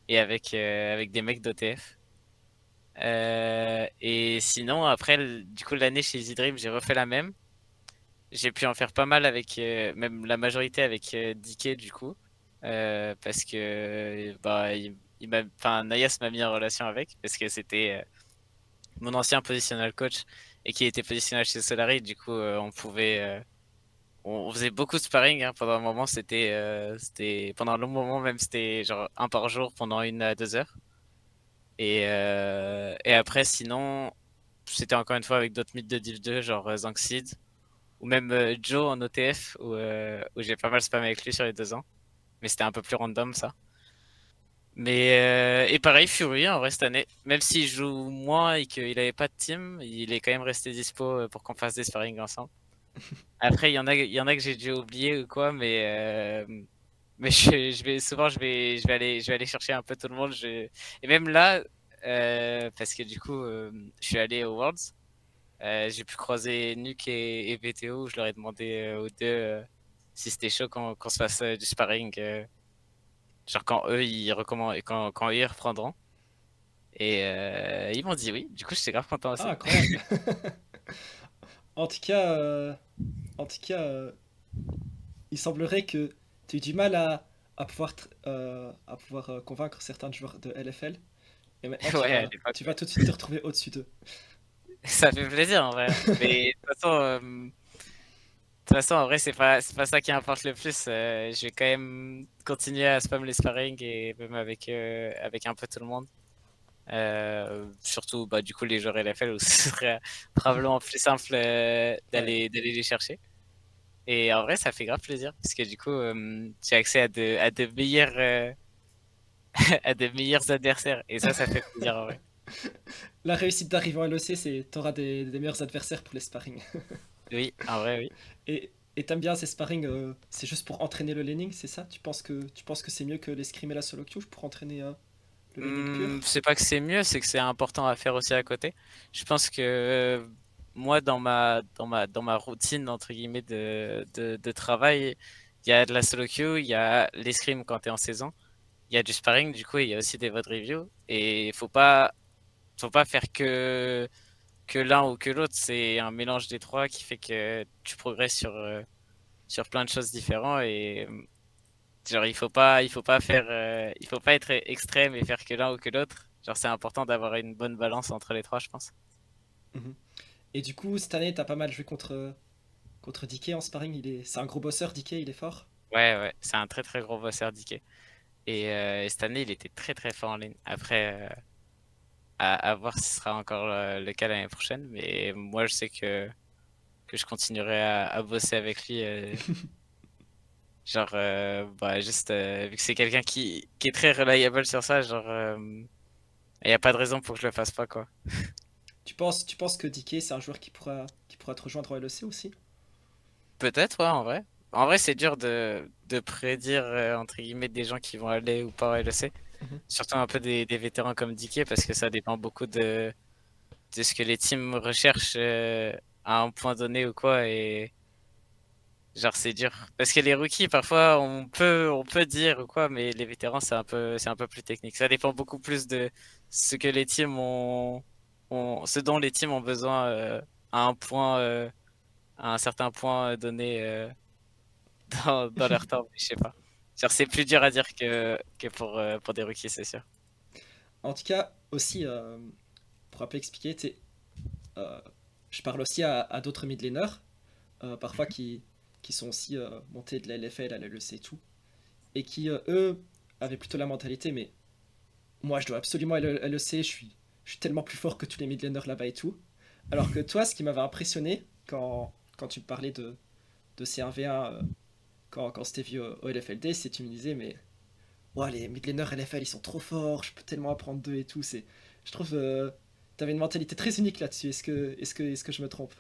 et avec des mecs d'OTF. Et sinon, après, du coup, l'année chez Easy Dream, j'ai refait la même. J'ai pu en faire pas mal avec, même la majorité avec DK du coup, parce que bah, enfin, Nayas m'a mis en relation avec, parce que c'était mon ancien positionnel coach et qui était positionnel chez Solari. Du coup, on faisait beaucoup de sparring hein, pendant un moment. Pendant un long moment même, c'était genre un par jour pendant 1 à 2 heures. Et après, sinon, c'était encore une fois avec d'autres mythes de Div 2, genre Zankseed ou même Joe en OTF, où j'ai pas mal spammé avec lui sur les 2 ans. Mais c'était un peu plus random, ça. Et pareil, Fury, en vrai, cette année, même s'il joue moins et qu'il avait pas de team, il est quand même resté dispo pour qu'on fasse des sparring ensemble. Après, il y en a que j'ai dû oublier ou quoi, mais je vais aller chercher un peu tout le monde. Et même là, parce que du coup, je suis allé aux Worlds. J'ai pu croiser Nuke et VTO. Je leur ai demandé aux deux si c'était chaud qu'on se fasse du sparring, genre quand eux ils recommandent, quand eux ils reprendront. Et ils m'ont dit oui. Du coup, j'étais grave content Ah, aussi. incroyable. En tout cas, en tout cas il semblerait que tu aies du mal à pouvoir convaincre certains joueurs de LFL. Et maintenant, Ouais, à l'époque, tu vas ouais. tout de suite te retrouver au-dessus d'eux. Ça fait plaisir en vrai. Mais de toute façon, en vrai, c'est pas ça qui importe le plus. Je vais quand même continuer à spam les sparring et même avec un peu tout le monde. Surtout, bah, du coup, les joueurs LFL où ce serait probablement plus simple Ouais. d'aller les chercher. Et en vrai, ça fait grave plaisir parce que du coup, j'ai accès à de meilleurs, à de meilleurs adversaires. Et ça fait plaisir en vrai. La réussite d'arriver en LEC, c'est t'auras des meilleurs adversaires pour les sparring. Oui, en vrai, oui. Et t'aimes bien ces sparring, c'est juste pour entraîner le laning, c'est ça? Tu penses que c'est mieux que l'escrime et la solo queue pour entraîner le laning pur? C'est pas que c'est mieux, c'est que c'est important à faire aussi à côté. Je pense que moi, dans ma routine, entre guillemets, de travail, il y a de la solo queue, il y a l'escrime quand t'es en saison, il y a du sparring, du coup, il y a aussi des VOD review. Et faut pas faire que l'un ou que l'autre. C'est un mélange des trois qui fait que tu progresses sur plein de choses différentes. Et genre, il faut pas être extrême et faire que l'un ou que l'autre. Genre, c'est important d'avoir une bonne balance entre les trois, je pense. Mhm. Et du coup, cette année, t'as pas mal joué contre DK en sparring. C'est un gros bosseur, DK, il est fort. Ouais, ouais, c'est un très très gros bosseur DK. Et cette année, il était très très fort en ligne. Après, à voir si ce sera encore le cas l'année prochaine. Mais moi, je sais que je continuerai à bosser avec lui. Genre, bah, juste, vu que c'est quelqu'un qui est très reliable sur ça, genre, il n'y a pas de raison pour que je le fasse pas, quoi. Tu penses que DK, c'est un joueur qui pourra te rejoindre en LEC aussi? Peut-être, ouais, en vrai. En vrai, c'est dur de prédire, entre guillemets, des gens qui vont aller ou pas au LEC. Mhm. Surtout un peu des vétérans comme Dicky, parce que ça dépend beaucoup de ce que les teams recherchent à un point donné ou quoi. Et genre, c'est dur. Parce que les rookies, parfois, on peut dire ou quoi, mais les vétérans, c'est un peu plus technique. Ça dépend beaucoup plus de ce que les teams ce dont les teams ont besoin à un point, à un certain point donné dans leur temps. Je sais pas. Genre, c'est plus dur à dire que pour des rookies, c'est sûr. En tout cas, aussi, pour un peu expliquer, euh, je parle aussi à d'autres mid laners, parfois qui sont aussi montés de la LFL à la LEC et tout, et qui, eux, avaient plutôt la mentalité, mais moi, je dois absolument aller à LEC, je suis tellement plus fort que tous les mid laners là-bas et tout. Alors que toi, ce qui m'avait impressionné quand tu me parlais de C1v1 quand c'était vu au LFLD, c'est que tu me disais, mais ouais, les mid laners LFL ils sont trop forts, je peux tellement apprendre d'eux et tout. Je trouve, t'avais une mentalité très unique là-dessus. Est-ce que je me trompe?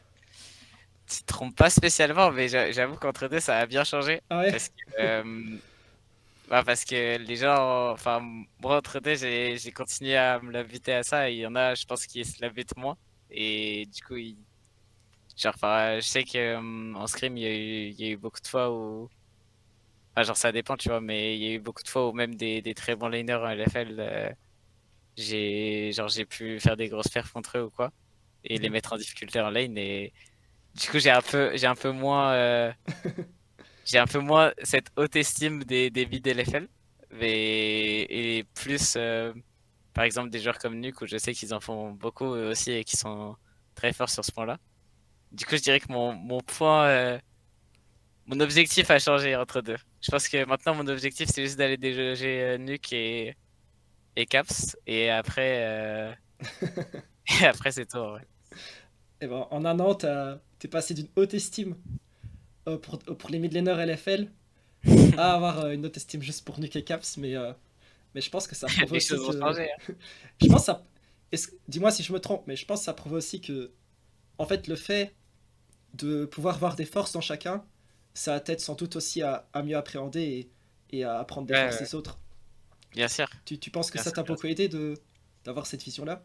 Tu te trompes pas spécialement, mais j'avoue qu'entre deux, ça a bien changé. Ah ouais? Parce que, bah, parce que les gens, enfin, moi, entre deux, j'ai continué à me l'habituer à ça. Et il y en a, je pense, qui se l'habitent moins. Et du coup, genre, enfin, je sais que en scrim, il y a eu beaucoup de fois où. Enfin, genre, ça dépend, tu vois, mais il y a eu beaucoup de fois où même des très bons laners en LFL, j'ai pu faire des grosses perfs contre eux ou quoi. Et les Mhm. mettre en difficulté en lane. Et du coup, j'ai un peu moins cette haute estime des mid LFL. Et plus, par exemple, des joueurs comme Nuke où je sais qu'ils en font beaucoup eux aussi et qui sont très forts sur ce point-là. Du coup, je dirais que mon objectif a changé entre deux. Je pense que maintenant, mon objectif, c'est juste d'aller déjauger Nuke et Caps. Et après, et après c'est tout, ouais. Et ben, en un an, t'es passé d'une haute estime pour les mid laners LFL à avoir une haute estime juste pour Nuke et Caps, mais je pense que ça prouve Les aussi choses vont que. changer, hein. Je pense que ça. Dis-moi si je me trompe, mais je pense que ça prouve aussi que, en fait, le fait de pouvoir voir des forces dans chacun, ça t'aide sans doute aussi à mieux appréhender et à apprendre des Ouais, forces ouais, des autres. bien sûr, Tu penses que bien ça sûr, t'a bien sûr. beaucoup aidé d'avoir cette vision-là?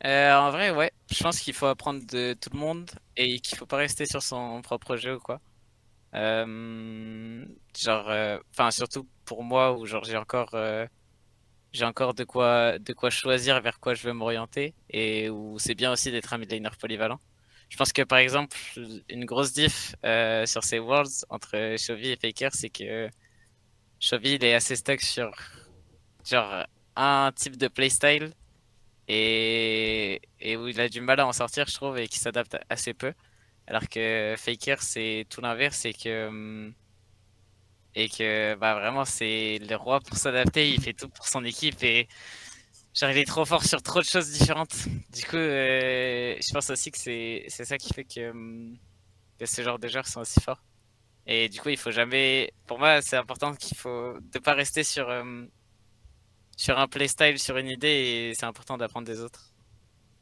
En vrai, ouais. Je pense qu'il faut apprendre de tout le monde et qu'il faut pas rester sur son propre jeu ou quoi. Genre, enfin, surtout pour moi où genre j'ai encore de quoi choisir vers quoi je veux m'orienter et où c'est bien aussi d'être un midlaner polyvalent. Je pense que par exemple, une grosse diff sur ces Worlds entre Chovy et Faker, c'est que Chovy il est assez stuck sur genre un type de playstyle et où il a du mal à en sortir, je trouve, et qui s'adapte assez peu. Alors que Faker, c'est tout l'inverse, et que bah vraiment c'est le roi pour s'adapter, il fait tout pour son équipe et genre il est trop fort sur trop de choses différentes. Du coup, je pense aussi que c'est ça qui fait que ce genre de joueurs sont aussi forts. Et du coup, il faut jamais. Pour moi, c'est important qu'il faut de pas rester sur un playstyle, sur une idée, et c'est important d'apprendre des autres.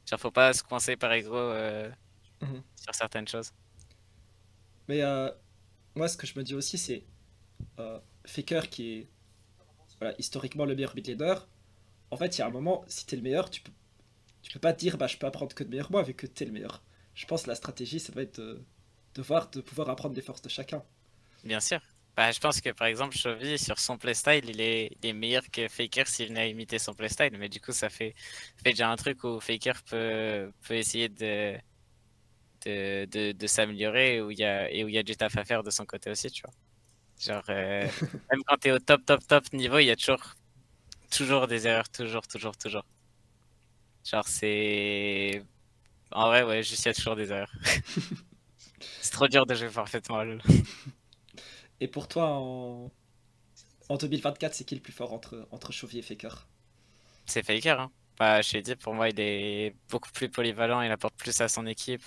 Genre, faut pas se coincer par ego Mhm. sur certaines choses. Mais moi, ce que je me dis aussi, c'est Faker qui est voilà, historiquement le meilleur mid laner. En fait, il y a un moment, si t'es le meilleur, tu peux pas te dire bah je peux apprendre que de meilleur moi vu que t'es le meilleur. Je pense que la stratégie, ça doit être de pouvoir apprendre des forces de chacun. Bien sûr. Bah, je pense que par exemple, Chovy, sur son playstyle, il est meilleur que Faker s'il venait à imiter son playstyle. Mais du coup, fait déjà un truc où Faker peut essayer de s'améliorer et où il y a du taf à faire de son côté aussi, tu vois. Genre, même quand t'es au top niveau, il y a toujours des erreurs, toujours. Genre, en vrai, ouais, juste il y a toujours des erreurs. C'est trop dur de jouer parfaitement à LoL. Et pour toi, en 2024, c'est qui le plus fort entre Chauvier et Faker? C'est Faker, hein. Bah, je t'ai dit, pour moi, il est beaucoup plus polyvalent, il apporte plus à son équipe.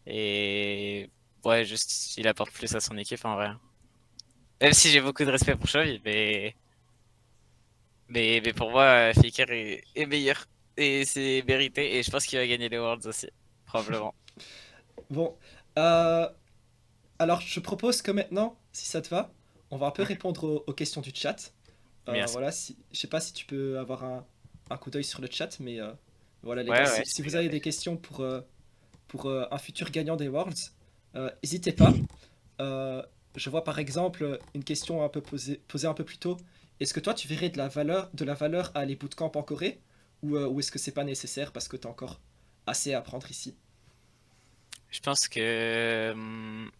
Et ouais, juste, il apporte plus à son équipe en vrai. Même si j'ai beaucoup de respect pour Xavi, mais pour moi, Faker est meilleur. Et c'est mérité. Et je pense qu'il va gagner les Worlds aussi. Probablement. Bon, alors je propose que maintenant, si ça te va, on va un peu répondre aux questions du chat. Bien sûr. Voilà, je sais pas si tu peux avoir un coup d'œil sur le chat, mais voilà les gars, Ouais, ouais, si je vais vous avez regarder. des questions pour un futur gagnant des Worlds, n'hésitez pas. Euh, je vois par exemple une question un peu posée un peu plus tôt. Est-ce que toi tu verrais de la valeur à aller bootcamp en Corée ou est-ce que c'est pas nécessaire parce que tu as encore assez à apprendre ici? Je pense que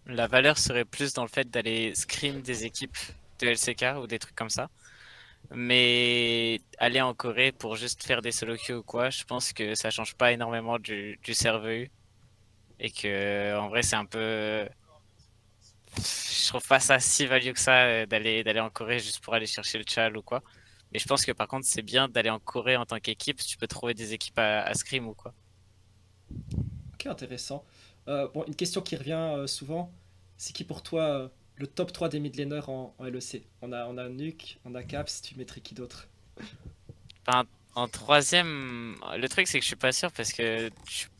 la valeur serait plus dans le fait d'aller scrim des équipes de LCK ou des trucs comme ça. Mais aller en Corée pour juste faire des solo queues ou quoi, je pense que ça change pas énormément du serveur U. Et que en vrai, c'est un peu. Je trouve pas ça si value que ça d'aller en Corée juste pour aller chercher le chal ou quoi. Mais je pense que par contre, c'est bien d'aller en Corée en tant qu'équipe. Tu peux trouver des équipes à scrim ou quoi. Ok, intéressant. Bon, une question qui revient souvent, c'est qui pour toi le top 3 des mid laners en LEC? On a Nuke, on a Caps, tu mettrais qui d'autre? Enfin, en troisième, le truc c'est que je suis pas sûr parce que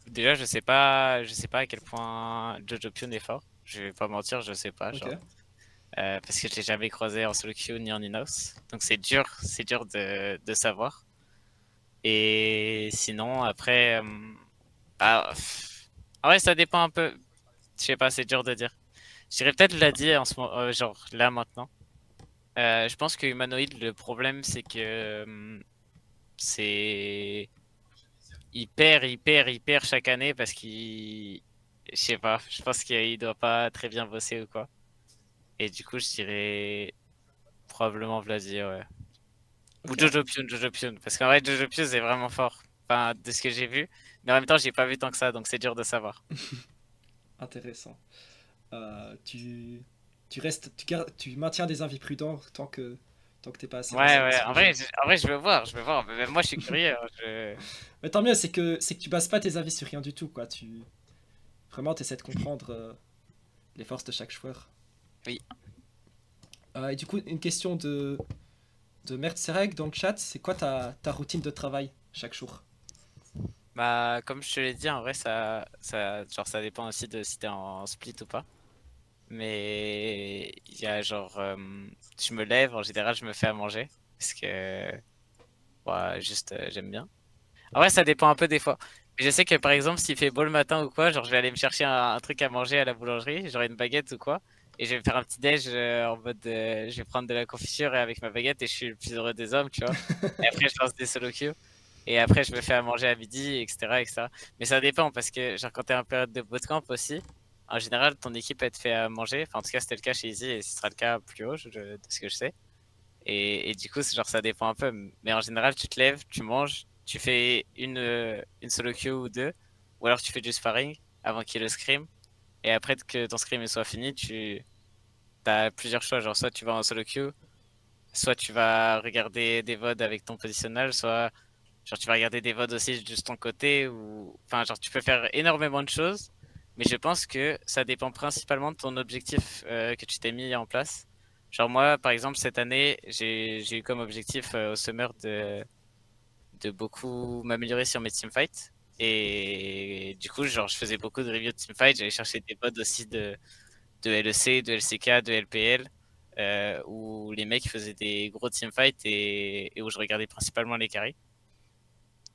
déjà je sais pas à quel point Jojo Pion est fort. Je vais pas mentir, je sais pas, Ok. genre. Parce que je l'ai jamais croisé en solo queue ni en in-house. Donc c'est dur de savoir. Et sinon, après, ah, en vrai, ça dépend un peu. Je sais pas, c'est dur de dire. Je dirais peut-être Vladdy en ce moment, genre là maintenant. Je pense que Humanoid, le problème, c'est que c'est il perd chaque année parce qu'il, je sais pas, je pense qu'il doit pas très bien bosser ou quoi. Et du coup, je dirais probablement Vladdy, ouais. Ou Ok, Jojo Pion, parce qu'en vrai, Jojo Pion c'est vraiment fort. Enfin, de ce que j'ai vu. Mais en même temps, j'ai pas vu tant que ça, donc c'est dur de savoir. intéressant. Tu, tu restes, tu maintiens des avis prudents tant que t'es pas assez Ouais, renseigné ouais. sur le jeu. En vrai, je veux voir, je veux voir. Mais même moi, je suis curieux, hein. Mais tant mieux, c'est que tu bases pas tes avis sur rien du tout, quoi. Vraiment, t'essaies de comprendre les forces de chaque joueur. Oui. Et du coup, une question de Mertzerek dans le chat, c'est quoi ta routine de travail chaque jour? Bah, comme je te l'ai dit, en vrai, genre, ça dépend aussi de si t'es en split ou pas. Mais il y a genre, je me lève, en général, je me fais à manger. Parce que, ouais, juste, j'aime bien. En vrai, ça dépend un peu des fois. Mais je sais que par exemple, s'il fait beau le matin ou quoi, genre je vais aller me chercher un truc à manger à la boulangerie, j'aurai une baguette ou quoi, et je vais me faire un petit déj en mode je vais prendre de la confiture et avec ma baguette et je suis le plus heureux des hommes, tu vois. Et après, je lance des solo queues. Et après, je me fais à manger à midi, etc., etc. Mais ça dépend parce que, genre, quand t'es en période de bootcamp aussi, en général, ton équipe, elle te fait à manger. Enfin, en tout cas, c'était le cas chez Easy et ce sera le cas plus haut, de ce que je sais. Et du coup, c'est genre, ça dépend un peu. Mais en général, tu te lèves, tu manges, tu fais une solo queue ou deux, ou alors tu fais du sparring avant qu'il y ait le scrim. Et après que ton scrim soit fini, tu as plusieurs choix. Genre, soit tu vas en solo queue, soit tu vas regarder des VOD avec ton positionnage, soit genre tu vas regarder des VOD aussi juste ton côté, ou enfin, genre, tu peux faire énormément de choses. Mais je pense que ça dépend principalement de ton objectif que tu t'es mis en place. Genre moi, par exemple, cette année, j'ai eu comme objectif au summer de beaucoup m'améliorer sur mes teamfights. Et du coup, genre, je faisais beaucoup de reviews de teamfights. J'allais chercher des modes aussi de LEC, de LCK, de LPL, où les mecs faisaient des gros teamfights et où je regardais principalement les carries.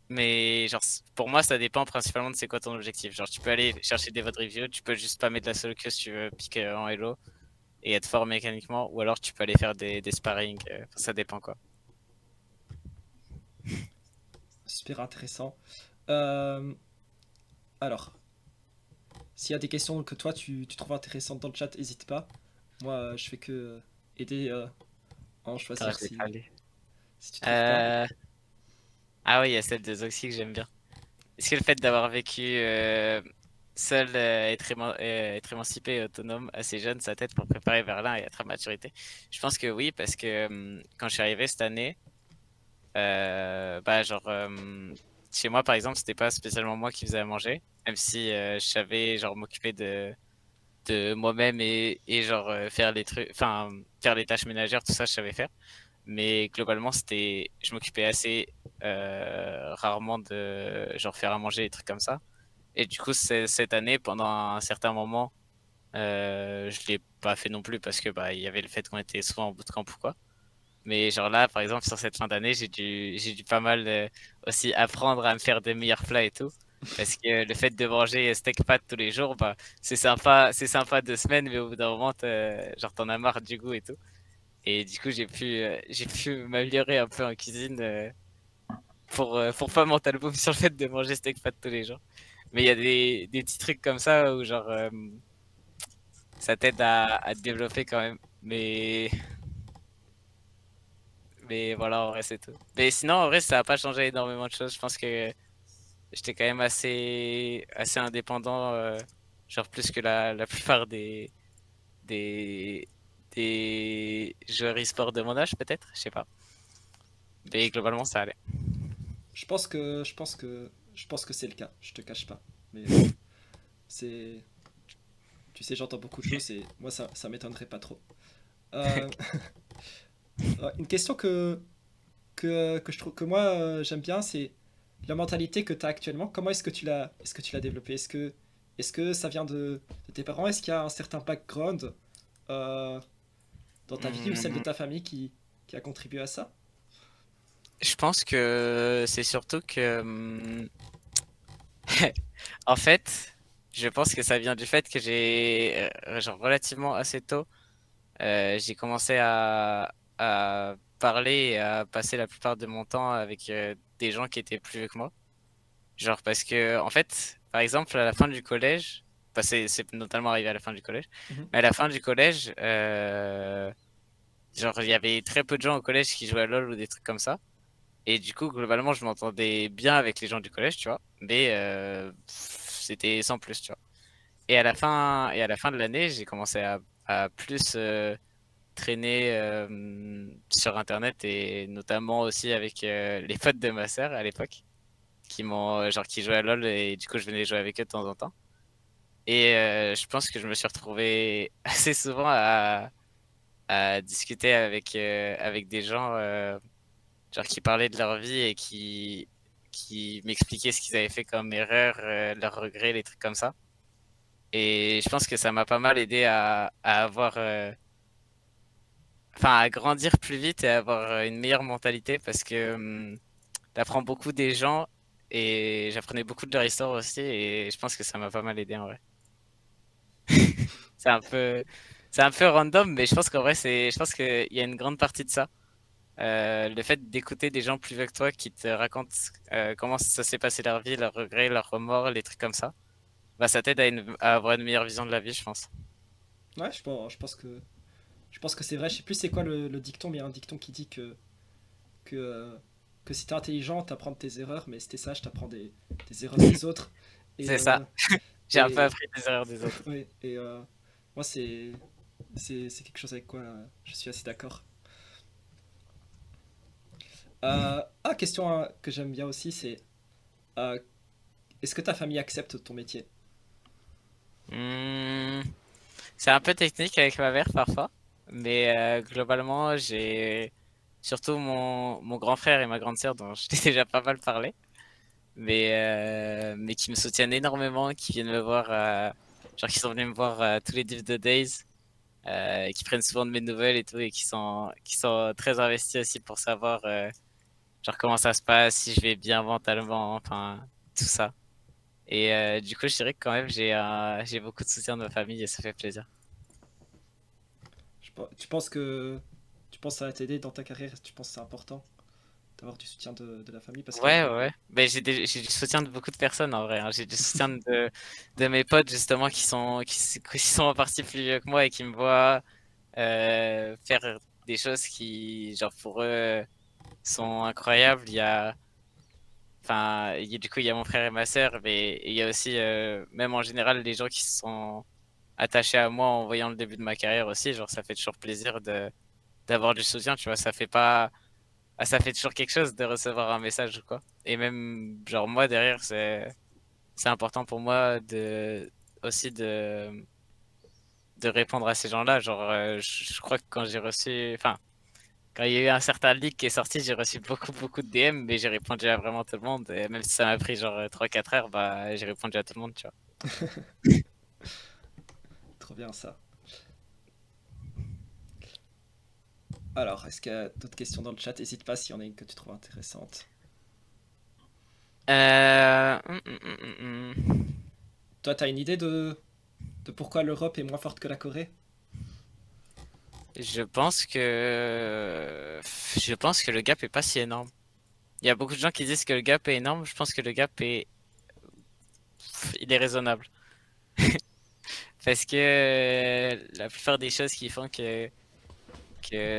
Mais genre, pour moi, ça dépend principalement de c'est quoi ton objectif. Genre, tu peux aller chercher des votes reviews, tu peux juste pas mettre la solo queue si tu veux piquer en Elo et être fort mécaniquement, ou alors tu peux aller faire des sparring, ça dépend quoi. Super intéressant. Euh, alors, s'il y a des questions que toi tu trouves intéressantes dans le chat, n'hésite pas. Moi, je fais que aider à en Attends, choisir je l'ai pas si, lu. si tu trouves pas. Euh... Ah oui, il y a celle de Zoxy que j'aime bien. Est-ce que le fait d'avoir vécu seul, être émancipé et autonome assez jeune, ça t'aide pour préparer vers l'un et être à maturité? Je pense que oui, parce que quand je suis arrivé cette année, bah genre chez moi par exemple, c'était pas spécialement moi qui faisais à manger, même si je savais genre m'occuper de moi-même et genre faire les trucs, enfin faire les tâches ménagères, tout ça, je savais faire. Mais globalement, je m'occupais assez rarement de genre faire à manger et trucs comme ça. Et du coup, cette année, pendant un certain moment, je l'ai pas fait non plus parce que bah il y avait le fait qu'on était souvent en bootcamp ou quoi. Mais genre là, par exemple, sur cette fin d'année, j'ai dû pas mal aussi apprendre à me faire des meilleurs plats et tout. Parce que le fait de manger steak pâtes tous les jours, bah, c'est sympa 2 semaines, mais au bout d'un moment, genre t'en as marre du goût et tout. Et du coup, j'ai pu m'améliorer un peu en cuisine pour pas mental boom sur le fait de manger steak pâtes tous les jours. Mais il y a des petits trucs comme ça où genre ça t'aide à te développer quand même. Mais voilà, en vrai, c'est tout. Mais sinon, en vrai, ça a pas changé énormément de choses. Je pense que j'étais quand même assez indépendant, genre plus que la plupart des, des joueurs e-sport de mon âge, peut-être. Je sais pas. Mais globalement, ça allait. Je pense que c'est le cas. Je te cache pas. Mais c'est, tu sais, j'entends beaucoup de choses et moi ça m'étonnerait pas trop. Euh, une question que je trouve que moi j'aime bien, c'est la mentalité que tu as actuellement. Comment est-ce que tu l'as développée? Est-ce que ça vient de tes parents? Est-ce qu'il y a un certain background euh, dans ta vie ou celle de Hum, ta famille qui a contribué à ça? je pense que c'est surtout que, en fait, je pense que ça vient du fait que j'ai, genre, relativement assez tôt, j'ai commencé à parler et à passer la plupart de mon temps avec des gens qui étaient plus vieux que moi. Genre, parce que, en fait, par exemple, à la fin du collège, enfin, c'est notamment arrivé à la fin du collège, Mhm. mais à la fin du collège, genre, il y avait très peu de gens au collège qui jouaient à LoL ou des trucs comme ça. Et du coup, globalement, je m'entendais bien avec les gens du collège, tu vois. Mais c'était sans plus, tu vois. Et à la fin de l'année, j'ai commencé à plus traîner sur Internet et notamment aussi avec les potes de ma sœur à l'époque, qui m'ont genre qui jouaient à LoL et du coup, je venais jouer avec eux de temps en temps. Et je pense que je me suis retrouvé assez souvent à discuter avec des gens genre qui parlaient de leur vie et qui m'expliquaient ce qu'ils avaient fait comme erreur, leurs regrets, les trucs comme ça. Et je pense que ça m'a pas mal aidé à avoir, enfin, à grandir plus vite et à avoir une meilleure mentalité parce que t'apprends beaucoup des gens et j'apprenais beaucoup de leur histoire aussi et je pense que ça m'a pas mal aidé en vrai. C'est un peu, c'est un peu random, mais je pense qu'en vrai, je pense qu'il y a une grande partie de ça. Le fait d'écouter des gens plus vieux que toi qui te racontent comment ça s'est passé leur vie, leurs regrets, leurs remords, les trucs comme ça, bah ça t'aide à avoir une meilleure vision de la vie, je pense. Ouais, je pense que c'est vrai. Je sais plus c'est quoi le dicton, mais il y a un dicton qui dit que, euh, que si t'es intelligent, t'apprends de tes erreurs, mais si t'es sage, t'apprends des erreurs des autres. Et, C'est ça. J'ai un peu et, appris des erreurs des autres. ouais, et moi, c'est quelque chose avec quoi je suis assez d'accord. Question que j'aime bien aussi, c'est euh, est-ce que ta famille accepte ton métier? Hmm, c'est un peu technique avec ma mère parfois, mais globalement, j'ai surtout mon grand frère et ma grande sœur dont je t'ai déjà pas mal parlé, mais qui me soutiennent énormément, qui viennent me voir, genre qui sont venus me voir tous les Div de Days, qui prennent souvent de mes nouvelles et tout, et qui sont très investis aussi pour savoir genre comment ça se passe, si je vais bien mentalement, enfin tout ça. Et du coup, je dirais que quand même j'ai beaucoup de soutien de ma famille et ça fait plaisir. Tu penses que ça va t'aider dans ta carrière? Tu penses que c'est important d'avoir du soutien de la famille parce que Ouais, ouais, ouais. Ben, j'ai du soutien de beaucoup de personnes en vrai, hein. J'ai du soutien de mes potes justement qui sont en partie plus vieux que moi et qui me voient faire des choses qui, genre pour eux, sont incroyables. Du coup, il y a mon frère et ma sœur, mais il y a aussi, même en général, les gens qui se sont attachés à moi en voyant le début de ma carrière aussi. Genre, ça fait toujours plaisir d'avoir du soutien, tu vois. Ça fait toujours quelque chose de recevoir un message ou quoi. Et même, genre, moi, derrière, c'est important pour moi aussi de répondre à ces gens-là. Genre, je crois que quand j'ai reçu, enfin, quand il y a eu un certain leak qui est sorti, j'ai reçu beaucoup de DM, mais j'ai répondu à vraiment tout le monde. Et même si ça m'a pris genre 3 4 heures, bah, j'ai répondu à tout le monde, tu vois. trop bien ça. Alors, est-ce qu'il y a d'autres questions dans le chat? N'hésite pas s'il y en a une que tu trouves intéressante. Euh... hum, hum, hum, hum. Toi, t'as une idée de pourquoi l'Europe est moins forte que la Corée? Je pense je pense que le gap est pas si énorme. Il y a beaucoup de gens qui disent que le gap est énorme. Je pense que le gap il est raisonnable. Parce que la plupart des choses qui font que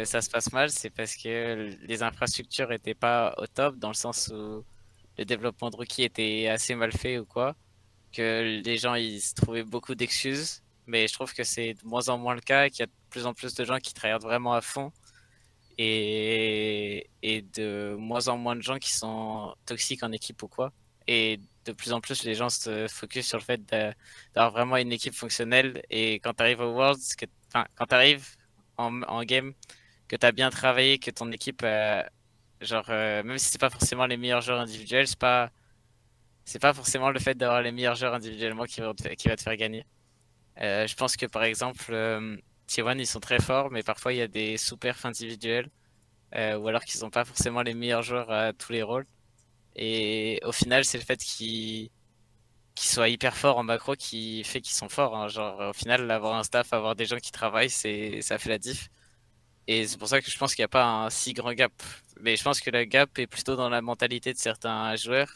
ça se passe mal, c'est parce que les infrastructures étaient pas au top, dans le sens où le développement de Rookie était assez mal fait ou quoi, que les gens ils se trouvaient beaucoup d'excuses, mais je trouve que c'est de moins en moins le cas, qu'il y a de plus en plus de gens qui travaillent vraiment à fond et de moins en moins de gens qui sont toxiques en équipe ou quoi. Et de plus en plus, les gens se focus sur le fait d'avoir vraiment une équipe fonctionnelle. Et quand tu arrives au Worlds, enfin, quand tu arrives en game, que tu as bien travaillé, que ton équipe, même si c'est pas forcément les meilleurs joueurs individuels, c'est pas forcément le fait d'avoir les meilleurs joueurs individuellement qui va te faire gagner. Je pense que par exemple, T1 ils sont très forts, mais parfois il y a des sous-perfs individuels, ou alors qu'ils sont pas forcément les meilleurs joueurs à tous les rôles. Et au final, c'est le fait qu'ils soient hyper forts en macro qui fait qu'ils sont forts, hein. Genre, au final, avoir un staff, avoir des gens qui travaillent, ça fait la diff. Et c'est pour ça que je pense qu'il n'y a pas un si grand gap. Mais je pense que le gap est plutôt dans la mentalité de certains joueurs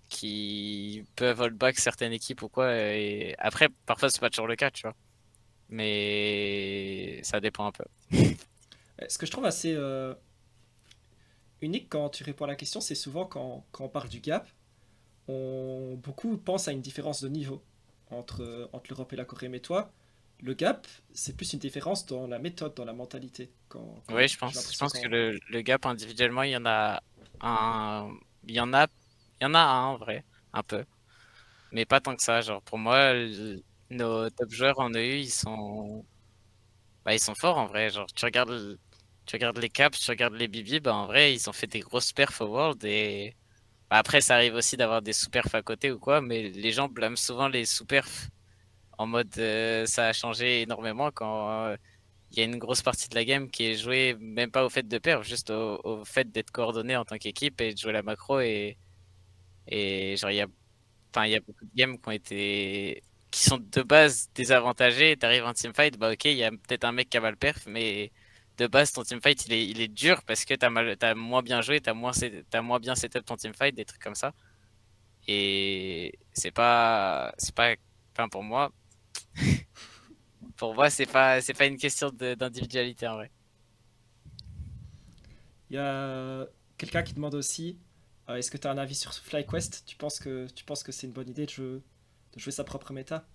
qui peuvent hold back certaines équipes ou quoi. Et après, parfois, c'est pas toujours le cas, tu vois. Mais ça dépend un peu. Ce que je trouve assez unique quand tu réponds à la question, c'est souvent quand on parle du gap, beaucoup pensent à une différence de niveau entre l'Europe et la Corée. Mais toi, le gap, c'est plus une différence dans la méthode, dans la mentalité. Oui, je J'ai pense. Je l'impression pense que quand. le gap individuellement, il y en a un. Il y en a, il y en a un en vrai, un peu. Mais pas tant que ça. Genre, pour moi, nos top joueurs en EU, ils sont forts en vrai. Genre, tu regardes les Caps, tu regardes les BB, bah en vrai, ils ont fait des grosses perfs au World et bah, après, ça arrive aussi d'avoir des sous-perfs à côté ou quoi, mais les gens blâment souvent les sous-perfs en mode ça a changé énormément quand il y a une grosse partie de la game qui est jouée même pas au fait de perf, juste au fait d'être coordonné en tant qu'équipe et de jouer la macro et genre il y a beaucoup de games qui sont de base désavantagés. T'arrives en teamfight, bah ok, il y a peut-être un mec qui a mal perf, mais de base ton teamfight il est dur parce que t'as moins bien joué, t'as moins bien setup ton teamfight, des trucs comme ça. Et c'est pas, enfin pour moi c'est pas une question d'individualité en vrai. Il y a quelqu'un qui demande aussi est-ce que tu as un avis sur FlyQuest? Tu penses que c'est une bonne idée de jouer sa propre méta?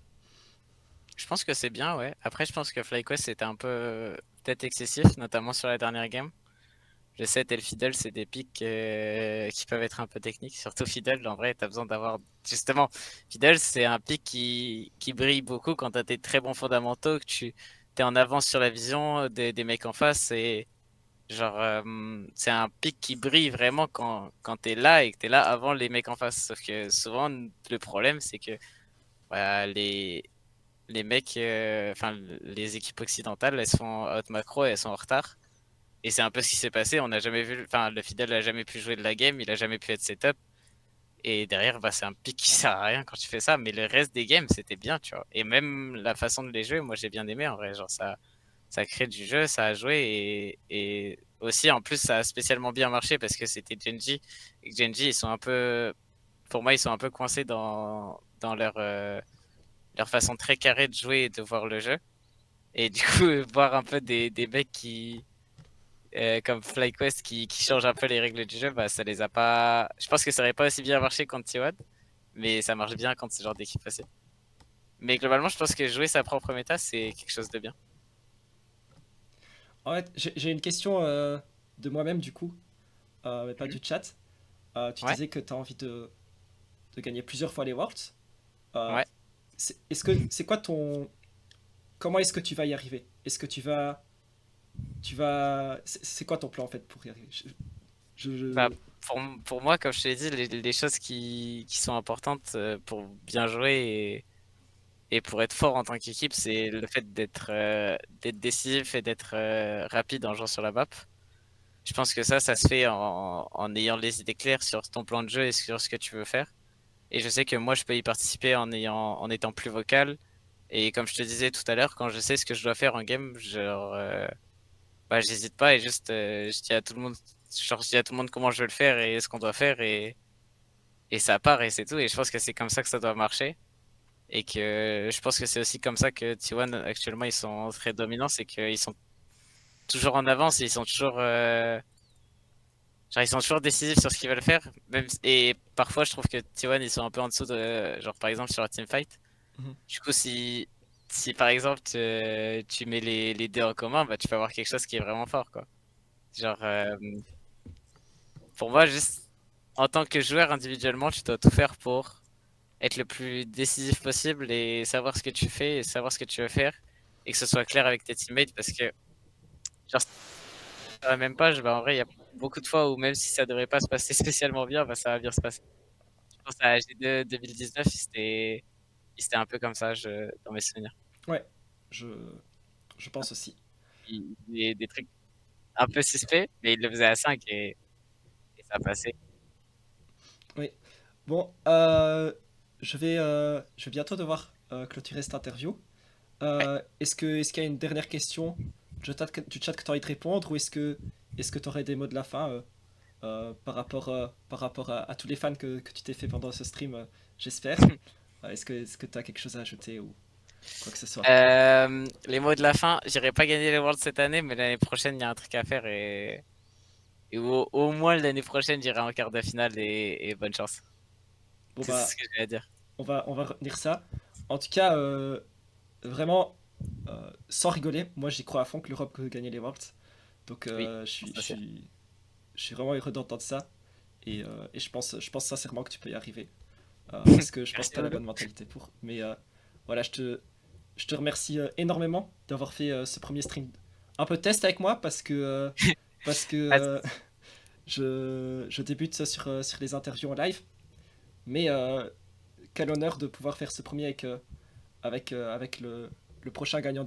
Je pense que c'est bien, ouais. Après, je pense que FlyQuest c'était un peu peut-être excessif, notamment sur la dernière game. Je sais, tel Fiddle, c'est des pics qui peuvent être un peu techniques. Surtout Fiddle, en vrai, t'as besoin d'avoir. Justement, Fiddle, c'est un pic qui brille beaucoup quand t'as tes très bons fondamentaux, que tu t'es en avance sur la vision des mecs en face. Et genre, c'est un pic qui brille vraiment quand t'es là et que t'es là avant les mecs en face. Sauf que souvent, le problème, c'est que voilà, les mecs, enfin, les équipes occidentales, elles sont out macro et elles sont en retard. Et c'est un peu ce qui s'est passé. On n'a jamais vu, enfin, le Fidel n'a jamais pu jouer de la game, il a jamais pu être setup. Et derrière, bah, c'est un pick qui sert à rien quand tu fais ça. Mais le reste des games, c'était bien, tu vois. Et même la façon de les jouer, moi, j'ai bien aimé en vrai. Genre, ça crée du jeu, ça a joué. Et aussi, en plus, ça a spécialement bien marché parce que c'était Genji. Et que Genji, ils sont un peu, pour moi, ils sont un peu coincés dans leur façon très carrée de jouer et de voir le jeu. Et du coup, voir un peu des mecs comme FlyQuest qui change un peu les règles du jeu, bah ça les a pas. Je pense que ça aurait pas aussi bien marché contre T1, mais ça marche bien quand c'est ce genre d'équipe aussi. Mais globalement, je pense que jouer sa propre méta, c'est quelque chose de bien. En fait, j'ai une question de moi-même du coup, mais pas Mhm. du chat. Tu Ouais, disais que tu as envie de gagner plusieurs fois les Worlds. Euh, ouais. est-ce que c'est quoi ton comment est-ce que tu vas y arriver? Est-ce que c'est quoi ton plan en fait pour y arriver? Bah, Je- pour moi, comme je t'ai dit, les choses qui sont importantes pour bien jouer et pour être fort en tant qu'équipe, c'est le fait d'être décisif et d'être rapide en jouant sur la map. Je pense que ça se fait en ayant les idées claires sur ton plan de jeu et sur ce que tu veux faire. Et je sais que moi, je peux y participer en étant plus vocal. Et comme je te disais tout à l'heure, quand je sais ce que je dois faire en game, genre, bah, j'hésite pas et juste, je dis à tout le monde, genre, je dis à tout le monde comment je veux le faire et ce qu'on doit faire et ça part et c'est tout. Et je pense que c'est comme ça que ça doit marcher. Et que je pense que c'est aussi comme ça que T1 actuellement ils sont très dominants, c'est qu'ils sont toujours en avance et ils sont toujours, genre, ils sont toujours décisifs sur ce qu'ils veulent faire. Et parfois, je trouve que T1 ils sont un peu en dessous de, genre, par exemple, sur la teamfight. Mhm. Du coup, si par exemple, tu mets les deux en commun, bah, tu peux avoir quelque chose qui est vraiment fort, quoi. Genre, pour moi, juste en tant que joueur individuellement, tu dois tout faire pour être le plus décisif possible et savoir ce que tu fais et savoir ce que tu veux faire et que ce soit clair avec tes teammates parce que, genre, si ça va même pas, bah, en vrai, il y a beaucoup de fois où même si ça devrait pas se passer spécialement bien, bah, ça va bien se passer. Je pense à G2 2019, c'était un peu comme ça, dans mes souvenirs. Ouais, je, je pense aussi. Des trucs un peu suspects, mais il le faisait à 5 et ça passait. Oui. Bon, je vais bientôt devoir clôturer cette interview. Ouais. Est-ce qu'il y a une dernière question du chat que tu as envie de répondre ou est-ce que tu aurais des mots de la fin par rapport à tous les fans que tu t'es fait pendant ce stream, j'espère. Est-ce que tu as quelque chose à ajouter ou quoi que ce soit? Les mots de la fin, j'irai pas gagner les Worlds cette année, mais l'année prochaine, il y a un truc à faire et au moins l'année prochaine, j'irai en quart de finale et bonne chance. Bon C'est bah, ce que j'ai à dire. on va retenir ça. En tout cas, vraiment, sans rigoler, moi j'y crois à fond que l'Europe peut gagner les Worlds. Donc Oui, je suis, je ça c'est. suis, je suis vraiment heureux d'entendre ça. Et je pense sincèrement que tu peux y arriver. Parce que je pense que Merci tu as la beaucoup. bonne mentalité pour. Mais voilà, je te remercie énormément d'avoir fait ce premier stream un peu test avec moi parce que Pas de soucis. je débute sur les interviews en live. Mais quel honneur de pouvoir faire ce premier avec le prochain gagnant